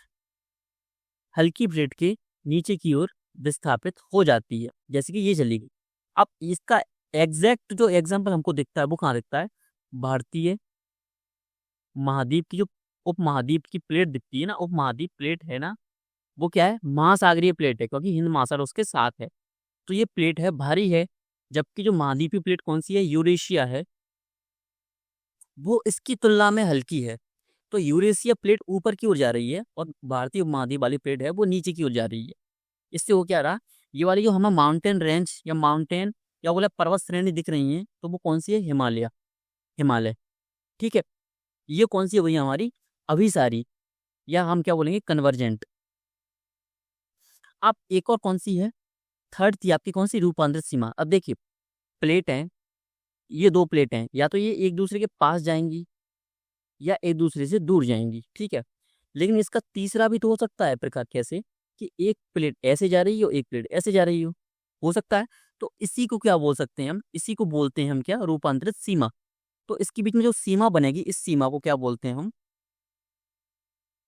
हल्की प्लेट के नीचे की ओर विस्थापित हो जाती है, जैसे कि ये चली गई। अब इसका एग्जैक्ट जो एग्जाम्पल हमको दिखता है वो कहाँ दिखता है? भारतीय महाद्वीप की जो उपमहाद्वीप की प्लेट दिखती है ना, उपमहाद्वीप प्लेट है ना, वो क्या है? महासागरीय प्लेट है, क्योंकि हिंद महासागर उसके साथ है। तो ये प्लेट है, भारी है। जबकि जो महाद्वीपीय प्लेट कौन सी है? यूरेशिया है, वो इसकी तुलना में हल्की है। तो यूरेशिया प्लेट ऊपर की ओर जा रही है और भारतीय उपमहाद्वीप वाली प्लेट है वो नीचे की ओर जा रही है। इससे वो क्या रहा, ये वाली जो हमें माउंटेन रेंज या माउंटेन या बोले पर्वत श्रेणी दिख रही है तो वो कौन सी है? हिमालय। हिमालय। ठीक है, ये कौन सी है भैया? हमारी अभिसारी, या हम क्या बोलेंगे? कन्वर्जेंट। आप एक और कौन सी है? थर्ड थी आपकी कौन सी? रूपांतरित सीमा। अब देखिए प्लेट है, ये दो प्लेट हैं, या तो ये एक दूसरे के पास जाएंगी या एक दूसरे से दूर जाएंगी। ठीक है, लेकिन इसका तीसरा भी तो हो सकता है प्रकार। कैसे? कि एक प्लेट ऐसे जा रही हो, एक प्लेट ऐसे जा रही हो सकता है। तो इसी को क्या बोल सकते हैं हम? इसी को बोलते हैं हम क्या? रूपांतरित सीमा। तो इसके बीच में जो सीमा बनेगी इस सीमा को क्या बोलते हैं हम?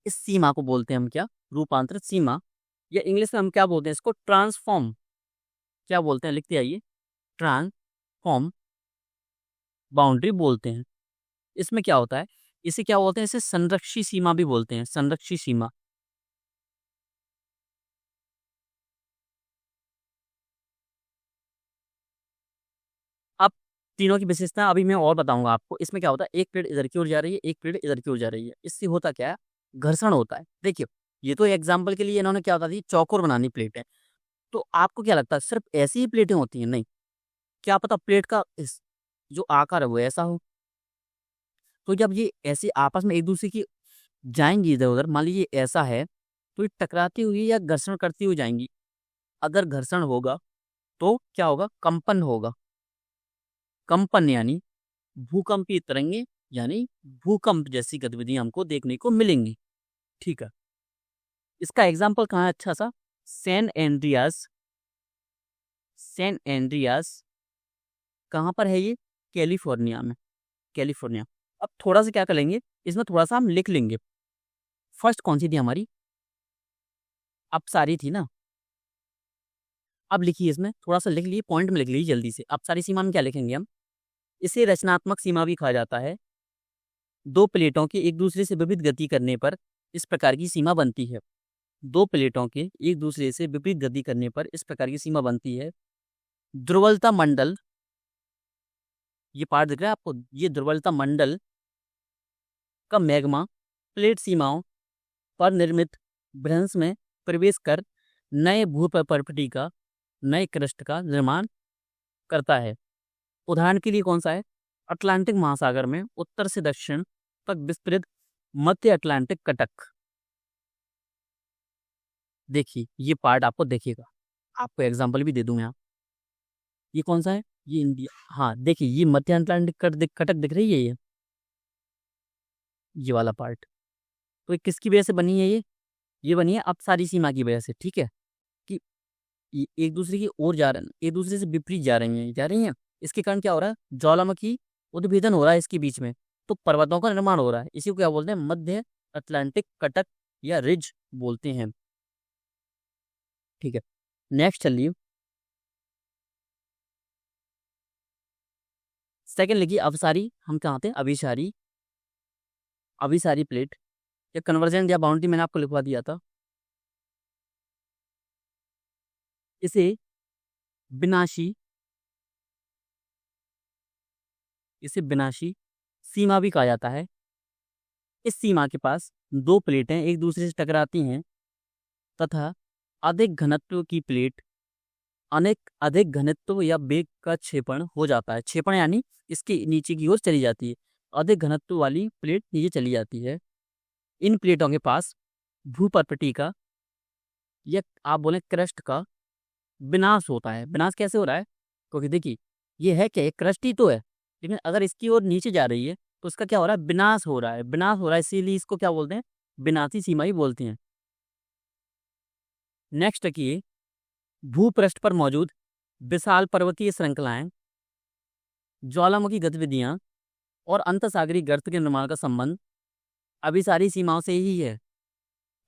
इस सीमा को बोलते हैं हम क्या? रूपांतरित सीमा। या इंग्लिश में हम क्या बोलते हैं इसको? ट्रांसफॉर्म। क्या बोलते हैं? लिखते आइए, ट्रांसफॉर्म बाउंड्री बोलते हैं। इसमें क्या होता है? इसे क्या बोलते हैं? इसे संरक्षी सीमा भी बोलते हैं, संरक्षी सीमा। अब तीनों की विशेषता अभी मैं और बताऊंगा आपको। इसमें क्या होता है? एक प्लेट इधर की ओर जा रही है, एक प्लेट इधर की ओर जा रही है। इससे होता क्या है? घर्षण होता है। देखिए ये तो एग्जाम्पल के लिए इन्होंने क्या होता थी, चौकोर बनानी प्लेट है। तो आपको क्या लगता है सिर्फ ऐसी ही प्लेटें होती हैं? नहीं, क्या पता प्लेट का जो आकार है वो ऐसा हो। तो जब ये ऐसे आपस में एक दूसरे की जाएंगी इधर उधर, मान लीजिए ऐसा है, तो ये टकराती हुई या घर्षण करती हुई जाएंगी। अगर घर्षण होगा तो क्या होगा? कंपन होगा। कंपन यानी भूकंपीय तरंगे, यानी भूकंप जैसी गतिविधियां हमको देखने को मिलेंगी। ठीक है, इसका एग्जाम्पल कहाँ है अच्छा सा? San Andreas. सैन एंड्रियास कहाँ पर है ये? कैलिफोर्निया में। कैलिफोर्निया। अब थोड़ा सा क्या करेंगे, इसमें थोड़ा सा हम लिख लेंगे। फर्स्ट कौन सी थी हमारी? अपसारी थी ना। अब लिखिए, इसमें थोड़ा सा लिख लीजिए, पॉइंट में लिख लीजिए जल्दी से। अपसारी सीमा में क्या लिखेंगे हम? इसे रचनात्मक सीमा भी कहा जाता है। दो प्लेटों के एक दूसरे से विपरीत गति करने पर इस प्रकार की सीमा बनती है। दो प्लेटों के एक दूसरे से विपरीत गति करने पर इस प्रकार की सीमा बनती है। ध्रुवलता मंडल, ये पार्ट दिख रहा है आपको, ये ध्रुवलता मंडल का मैग्मा प्लेट सीमाओं पर निर्मित भ्रंश में प्रवेश कर नए भूप्रपटी का, नए क्रस्ट का निर्माण करता है। उदाहरण के लिए कौन सा है? अटलांटिक महासागर में उत्तर से दक्षिण तक विस्तृत मध्य अटलांटिक कटक। देखिए ये पार्ट आपको देखिएगा, आपको एग्जांपल भी दे दूं यहाँ। ये कौन सा है? ये इंडिया। हाँ देखिए, ये मध्य अटलांटिक कटक दिख रही है, ये वाला पार्ट। तो ये किसकी वजह से बनी है? ये बनी है अपसारी सीमा की वजह से। ठीक है, कि ये एक दूसरे की ओर जा रहे हैं, एक दूसरे से विपरीत जा रही हैं। इसके कारण क्या हो रहा है? ज्वालामुखी उद्भेदन हो रहा है इसके बीच में, तो पर्वतों का निर्माण हो रहा है। इसी को क्या बोलते हैं? मध्य अटलांटिक कटक या रिज बोलते हैं। ठीक है, नेक्स्ट चलिए, सेकंड लिखिए अवसारी। हम कहाँ थे? अभिसारी, अभिसारी प्लेट या कन्वर्जेंट या बाउंड्री मैंने आपको लिखवा दिया था। इसे विनाशी, इसे विनाशी सीमा भी कहा जाता है। इस सीमा के पास दो प्लेटें एक दूसरे से टकराती हैं तथा अधिक घनत्व की प्लेट अधिक घनत्व या वेग का क्षेपण हो जाता है। क्षेपण यानी इसके नीचे की ओर चली जाती है। अधिक घनत्व वाली प्लेट नीचे चली जाती है। इन प्लेटों के पास भूप्रपटी का या आप बोले क्रस्ट का विनाश होता है। विनाश कैसे हो रहा है? क्योंकि देखिए ये है क्या, एक क्रस्ट ही तो है, लेकिन अगर इसकी ओर नीचे जा रही है तो इसका क्या हो रहा है? विनाश हो रहा है। विनाश हो रहा है, इसीलिए इसको क्या बोलते हैं? विनाशी सीमा ही बोलते हैं। नेक्स्ट रखिए, भूपृष्ठ पर मौजूद विशाल पर्वतीय श्रृंखलाएं, ज्वालामुखी गतिविधियां और अंतःसागरीय गर्त के निर्माण का संबंध अभिसारी सीमाओं से ही है।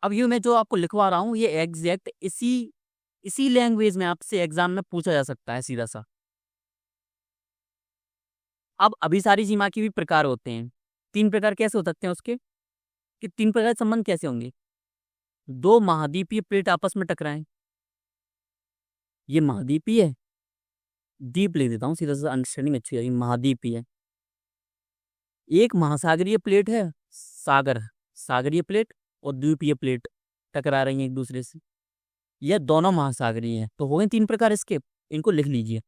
अब ये मैं जो आपको लिखवा रहा हूँ, ये एग्जैक्ट इसी लैंग्वेज में आपसे एग्जाम में पूछा जा सकता है सीधा सा। अब अभिसारी सीमा के भी प्रकार होते हैं। 3 प्रकार कैसे हो सकते हैं उसके? कि 3 प्रकार के संबंध कैसे होंगे? 2 महाद्वीपीय प्लेट आपस में टकराएं, ये महाद्वीपीय है, द्वीप लिख देता हूँ सीधा सा, अंडरस्टैंडिंग अच्छी है। महाद्वीपीय है। एक महासागरीय प्लेट है, सागरीय प्लेट और द्वीपीय प्लेट टकरा रही हैं एक दूसरे से, यह दोनों महासागरीय हैं। तो हो गए 3 प्रकार इसके, इनको लिख लीजिए।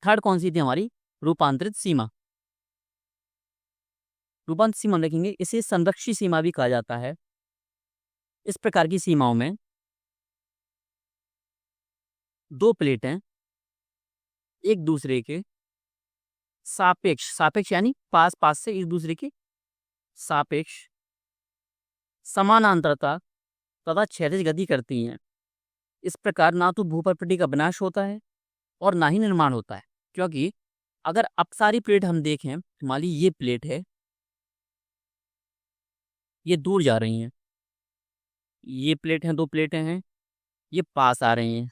थर्ड कौन सी थी हमारी? रूपांतरित सीमा। रूपांतरित सीमा लिखेंगे, इसे संरक्षी सीमा भी कहा जाता है। इस प्रकार की सीमाओं में 2 प्लेटें एक दूसरे के सापेक्ष, सापेक्ष यानी पास पास से एक दूसरे के सापेक्ष समानांतरता तथा क्षैतिज गति करती हैं। इस प्रकार ना तो भूप्रपटी का विनाश होता है और ना ही निर्माण होता है। क्योंकि अगर अपसारी प्लेट हम देखें, मान ली ये प्लेट है, ये दूर जा रही हैं, ये प्लेट हैं, 2 प्लेटें हैं, ये पास आ रही हैं।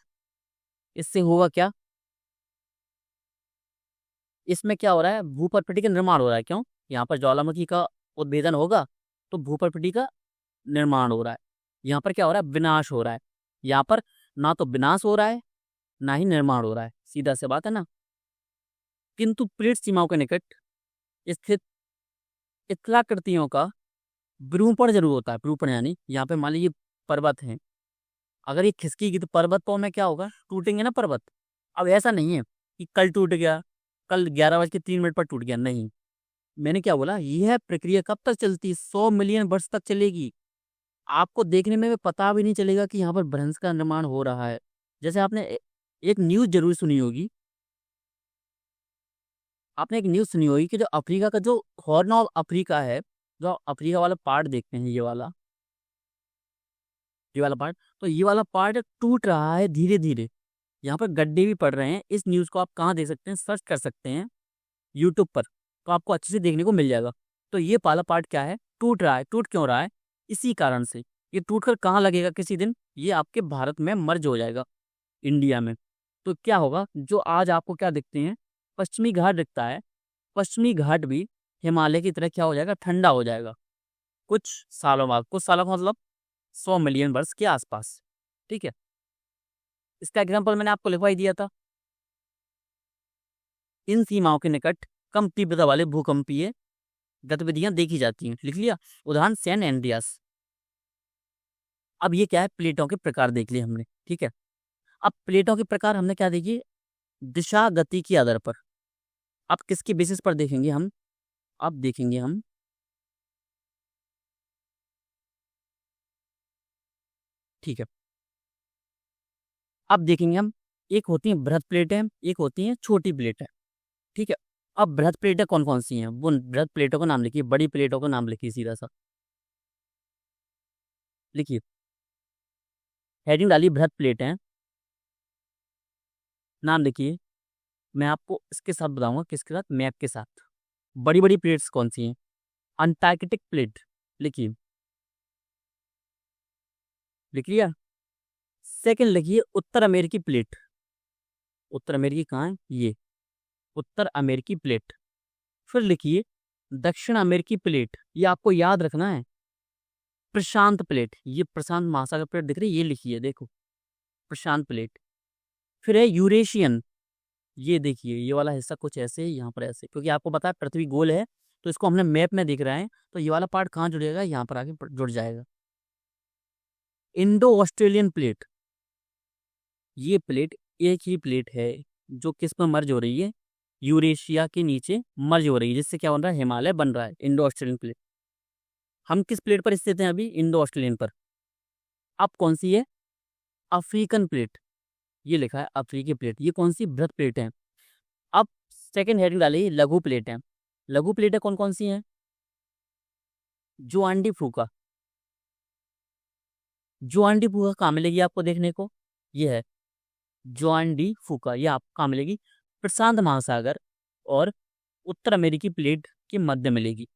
इससे होगा क्या? इसमें क्या हो रहा है? भूप्रपटी का निर्माण हो रहा है। क्यों? यहाँ पर ज्वालामुखी का उद्भेदन होगा तो भूप्रपटी का निर्माण हो रहा है। यहाँ पर क्या हो रहा है? विनाश हो रहा है। यहाँ पर ना तो विनाश हो रहा है ना ही निर्माण हो रहा है, सीधा सी बात है ना। किंतु प्लेट सीमाओं के निकट स्थित इथलाकृतियों का विरूपण जरूर होता है। विरूपण यानी यहाँ पे मान लीजिए पर्वत है, अगर ये खिसकेगी तो पर्वतों में क्या होगा? टूटेंगे ना पर्वत। अब ऐसा नहीं है कि कल टूट गया, कल 11:03 पर टूट गया, नहीं। मैंने क्या बोला? यह प्रक्रिया कब तक चलती है? 100 मिलियन वर्ष तक चलेगी। आपको देखने में भी पता भी नहीं चलेगा कि यहाँ पर भ्रंश का निर्माण हो रहा है। जैसे आपने एक न्यूज जरूर सुनी होगी, आपने एक न्यूज सुनी होगी कि जो अफ्रीका का जो हॉर्न ऑफ अफ्रीका है, जो अफ्रीका वाला पार्ट देखते हैं, ये वाला पार्ट, तो ये वाला पार्ट टूट रहा है धीरे धीरे। यहाँ पर गड्ढे भी पड़ रहे हैं। इस न्यूज को आप कहाँ देख सकते हैं? सर्च कर सकते हैं यूट्यूब पर, तो आपको अच्छे से देखने को मिल जाएगा। तो ये वाला पार्ट क्या है? टूट रहा है। टूट क्यों रहा है? इसी कारण से। ये टूट कर कहाँ लगेगा? किसी दिन ये आपके भारत में मर्ज हो जाएगा, इंडिया में। तो क्या होगा? जो आज आपको क्या दिखते हैं? पश्चिमी घाट दिखता है, पश्चिमी घाट भी हिमालय की तरह क्या हो जाएगा? ठंडा हो जाएगा कुछ सालों बाद। कुछ सालों का मतलब 100 मिलियन वर्ष के आसपास। ठीक है, इसका एग्जाम्पल मैंने आपको लिखवा ही दिया था। इन सीमाओं के निकट कम तीव्रता वाले भूकंपीय गतिविधियां देखी जाती हैं। लिख लिया, उदाहरण सैन एंड्रियास। अब ये क्या है, प्लेटों के प्रकार देख लिए हमने, ठीक है। अब प्लेटों के प्रकार हमने क्या देखिए, दिशा गति के आधार पर। अब किसके बेसिस पर देखेंगे हम, अब देखेंगे हम ठीक है, अब देखेंगे हम, एक होती है बृहद प्लेटें, एक होती है छोटी प्लेटें, ठीक है। अब बृहद प्लेटें कौन कौन सी हैं, वो बृहद प्लेटों का नाम लिखिए, बड़ी प्लेटों का नाम लिखिए, सीधा सा लिखिए, हेडिंग डालिए बृहद प्लेटें, नाम लिखिए। मैं आपको इसके साथ बताऊंगा, किसके साथ, मैप के साथ। बड़ी बड़ी प्लेट्स कौन सी हैं, अंटार्कटिक प्लेट, लिखिए, लिख लिया। सेकंड लिखिए उत्तर अमेरिकी प्लेट, उत्तर अमेरिकी कहाँ है, ये उत्तर अमेरिकी प्लेट। फिर लिखिए दक्षिण अमेरिकी प्लेट, ये आपको याद रखना है। प्रशांत प्लेट, ये प्रशांत महासागर प्लेट दिख रही है, ये लिखिए, देखो प्रशांत प्लेट। फिर है यूरेशियन, ये देखिए ये वाला हिस्सा कुछ ऐसे, यहाँ पर ऐसे, क्योंकि आपको पता है पृथ्वी गोल है, तो इसको हमने मैप में दिख रहा है, तो ये वाला पार्ट कहाँ जुड़ेगा, यहाँ पर आके जुड़ जाएगा। इंडो ऑस्ट्रेलियन प्लेट, ये प्लेट एक ही प्लेट है जो किस पर मर्ज हो रही है, यूरेशिया के नीचे मर्ज हो रही है, जिससे क्या बन रहा है, हिमालय बन रहा है, इंडो ऑस्ट्रेलियन प्लेट। हम किस प्लेट पर स्थित हैं अभी, इंडो ऑस्ट्रेलियन पर। अब कौन सी है, अफ्रीकन प्लेट, ये लिखा है अफ्रीकी प्लेट, ये कौन सी, बृहद प्लेट है। अब सेकंड हेडिंग डाली लघु प्लेट है, लघु प्लेटें कौन कौन सी हैं, जुआंडी फूका, जुआंडी फूका कहाँ मिलेगी आपको देखने को, ये है जुआंडी फूका, ये आपको कहाँ मिलेगी, प्रशांत महासागर और उत्तर अमेरिकी प्लेट के मध्य मिलेगी।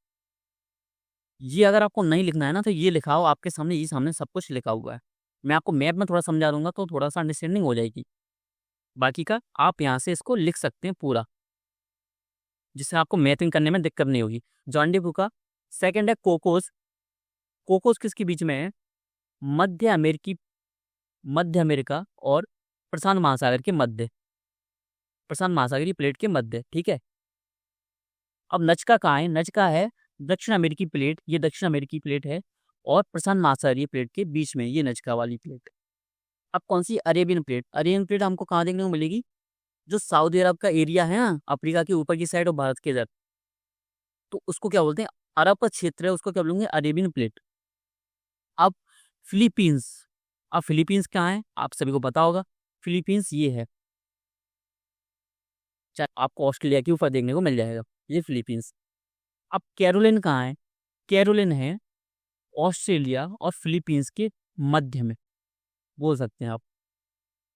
ये अगर आपको नहीं लिखना है ना, तो ये लिखा हो आपके सामने, ये सामने सब कुछ लिखा हुआ है। मैं आपको मैप में थोड़ा समझा दूंगा तो थोड़ा सा अंडरस्टैंडिंग हो जाएगी, बाकी का आप यहाँ से इसको लिख सकते हैं पूरा, जिससे आपको मैथिंग करने में दिक्कत नहीं होगी। जॉन्डी फूका। सेकंड है कोकोस, कोकोस किसके बीच में है, मध्य अमेरिकी, मध्य अमेरिका और प्रशांत महासागर के मध्य, प्रशांत महासागरीय प्लेट के मध्य, ठीक है। अब नचका कहाँ है, नचका है दक्षिण अमेरिकी प्लेट, ये दक्षिण अमेरिकी प्लेट है और प्रशांत महासागरीय प्लेट के बीच में, ये नचका वाली प्लेट। अब कौन सी, अरेबियन प्लेट, अरेबियन प्लेट हमको कहाँ देखने को मिलेगी, जो सऊदी अरब का एरिया है ना, अफ्रीका के ऊपर की साइड और भारत के इधर, तो उसको क्या बोलते हैं, अरब का क्षेत्र है, उसको क्या बोलेंगे, अरेबियन प्लेट। अब फिलीपींस, अब फिलीपींस कहाँ है, आप सभी को पता होगा, फिलीपींस ये है, चाहे आपको ऑस्ट्रेलिया के ऊपर देखने को मिल जाएगा, ये फिलीपींस। अब कैरोलिन कहाँ है, कैरोलिन है ऑस्ट्रेलिया और फिलीपींस के मध्य में, बोल सकते हैं आप।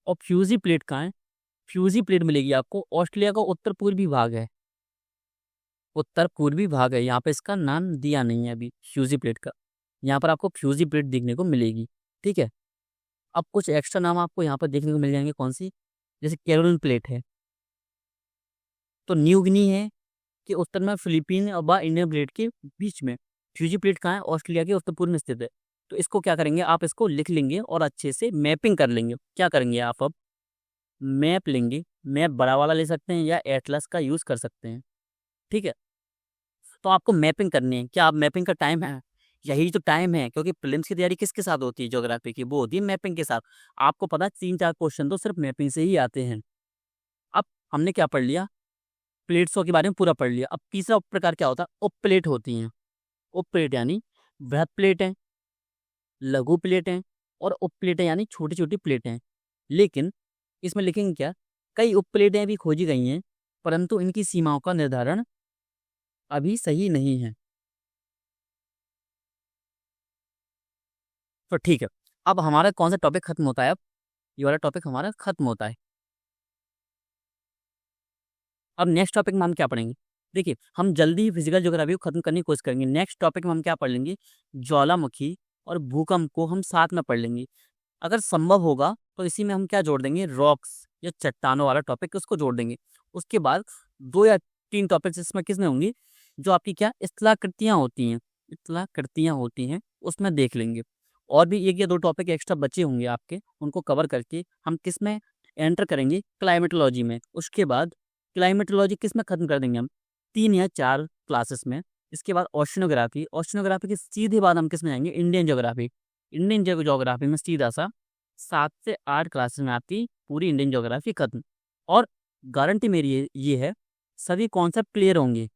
और फ्यूजी प्लेट कहाँ है, फ्यूजी प्लेट मिलेगी आपको, ऑस्ट्रेलिया का उत्तर पूर्वी भाग है, उत्तर पूर्वी भाग है, यहाँ पे इसका नाम दिया नहीं है अभी फ्यूजी प्लेट का, यहाँ पर आपको फ्यूजी प्लेट देखने को मिलेगी, ठीक है। अब कुछ एक्स्ट्रा नाम आपको यहाँ पर देखने को मिल जाएंगे, कौन सी, जैसे कैरोलिन प्लेट है, तो न्यू गिनी है कि उत्तर में, फिलीपीन और इंडियन प्लेट के बीच में। फ्यूजी प्लेट कहाँ है, ऑस्ट्रेलिया के उत्तर पूर्व में स्थित है। तो इसको क्या करेंगे, आप इसको लिख लेंगे और अच्छे से मैपिंग कर लेंगे। क्या करेंगे आप, अब मैप लेंगे, मैप बड़ा वाला ले सकते हैं या एटलस का यूज़ कर सकते हैं, ठीक है। तो आपको मैपिंग करनी है, क्या आप मैपिंग का टाइम है, यही तो टाइम है, क्योंकि प्रीलिम्स की तैयारी किसके साथ होती है, ज्योग्राफी की, वो होती है मैपिंग के साथ। आपको पता है 3-4 क्वेश्चन तो सिर्फ मैपिंग से ही आते हैं। अब हमने क्या पढ़ लिया, प्लेट्सों के बारे में पूरा पढ़ लिया। अब तीसरा उप प्रकार क्या होता है, उप प्लेट होती हैं। उप प्लेट यानी बृहद प्लेटें, लघु प्लेटें और उप प्लेटें यानी छोटी छोटी प्लेटें। लेकिन इसमें लिखेंगे क्या, कई उप प्लेटें भी खोजी गई हैं, परंतु इनकी सीमाओं का निर्धारण अभी सही नहीं है। तो ठीक है, अब हमारा कौन सा टॉपिक खत्म होता है, अब ये वाला टॉपिक हमारा खत्म होता है। अब नेक्स्ट टॉपिक में हम क्या पढ़ेंगे, देखिए हम जल्दी ही फिजिकल ज्योग्राफी को खत्म करने की कोशिश करेंगे। नेक्स्ट टॉपिक में हम क्या पढ़ लेंगे, ज्वालामुखी और भूकंप को हम साथ में पढ़ लेंगे। अगर संभव होगा तो इसी में हम क्या जोड़ देंगे, रॉक्स या चट्टानों वाला टॉपिक उसको जोड़ देंगे। उसके बाद 2 या 3 टॉपिक्स इसमें किसमें होंगी, जो आपकी क्या स्थलाकृतियाँ होती हैं, स्थलाकृतियाँ होती हैं उसमें देख लेंगे। और भी 1 या 2 टॉपिक एक्स्ट्रा बचे होंगे आपके, उनको कवर करके हम किस में एंटर करेंगे, क्लाइमेटोलॉजी में। उसके बाद क्लाइमेटोलॉजी किस में खत्म कर देंगे हम, 3 या 4 क्लासेस में। इसके बाद ओशनोग्राफी, ओशनोग्राफी के सीधे बाद हम किस में जाएंगे, इंडियन ज्योग्राफी। इंडियन ज्योग्राफी में सीधा सा 7 से 8 क्लासेस में आपकी पूरी इंडियन ज्योग्राफी खत्म। और गारंटी मेरी ये है, सभी कॉन्सेप्ट क्लियर होंगे,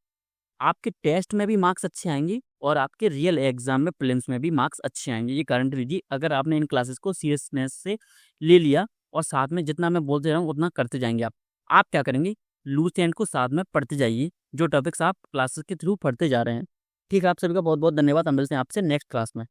आपके टेस्ट में भी मार्क्स अच्छे आएंगे और आपके रियल एग्जाम में प्रीलिम्स में भी मार्क्स अच्छे आएंगे। ये गारंटी लीजिए अगर आपने इन क्लासेस को सीरियसनेस से ले लिया और साथ में जितना मैं बोलते रहा हूँ उतना करते जाएंगे। आप क्या करेंगे, लूज एंड को साथ में पढ़ते जाइए, जो टॉपिक्स आप क्लासेस के थ्रू पढ़ते जा रहे हैं। ठीक है, आप सभी का बहुत बहुत धन्यवाद। हम मिलते हैं आपसे नेक्स्ट क्लास में।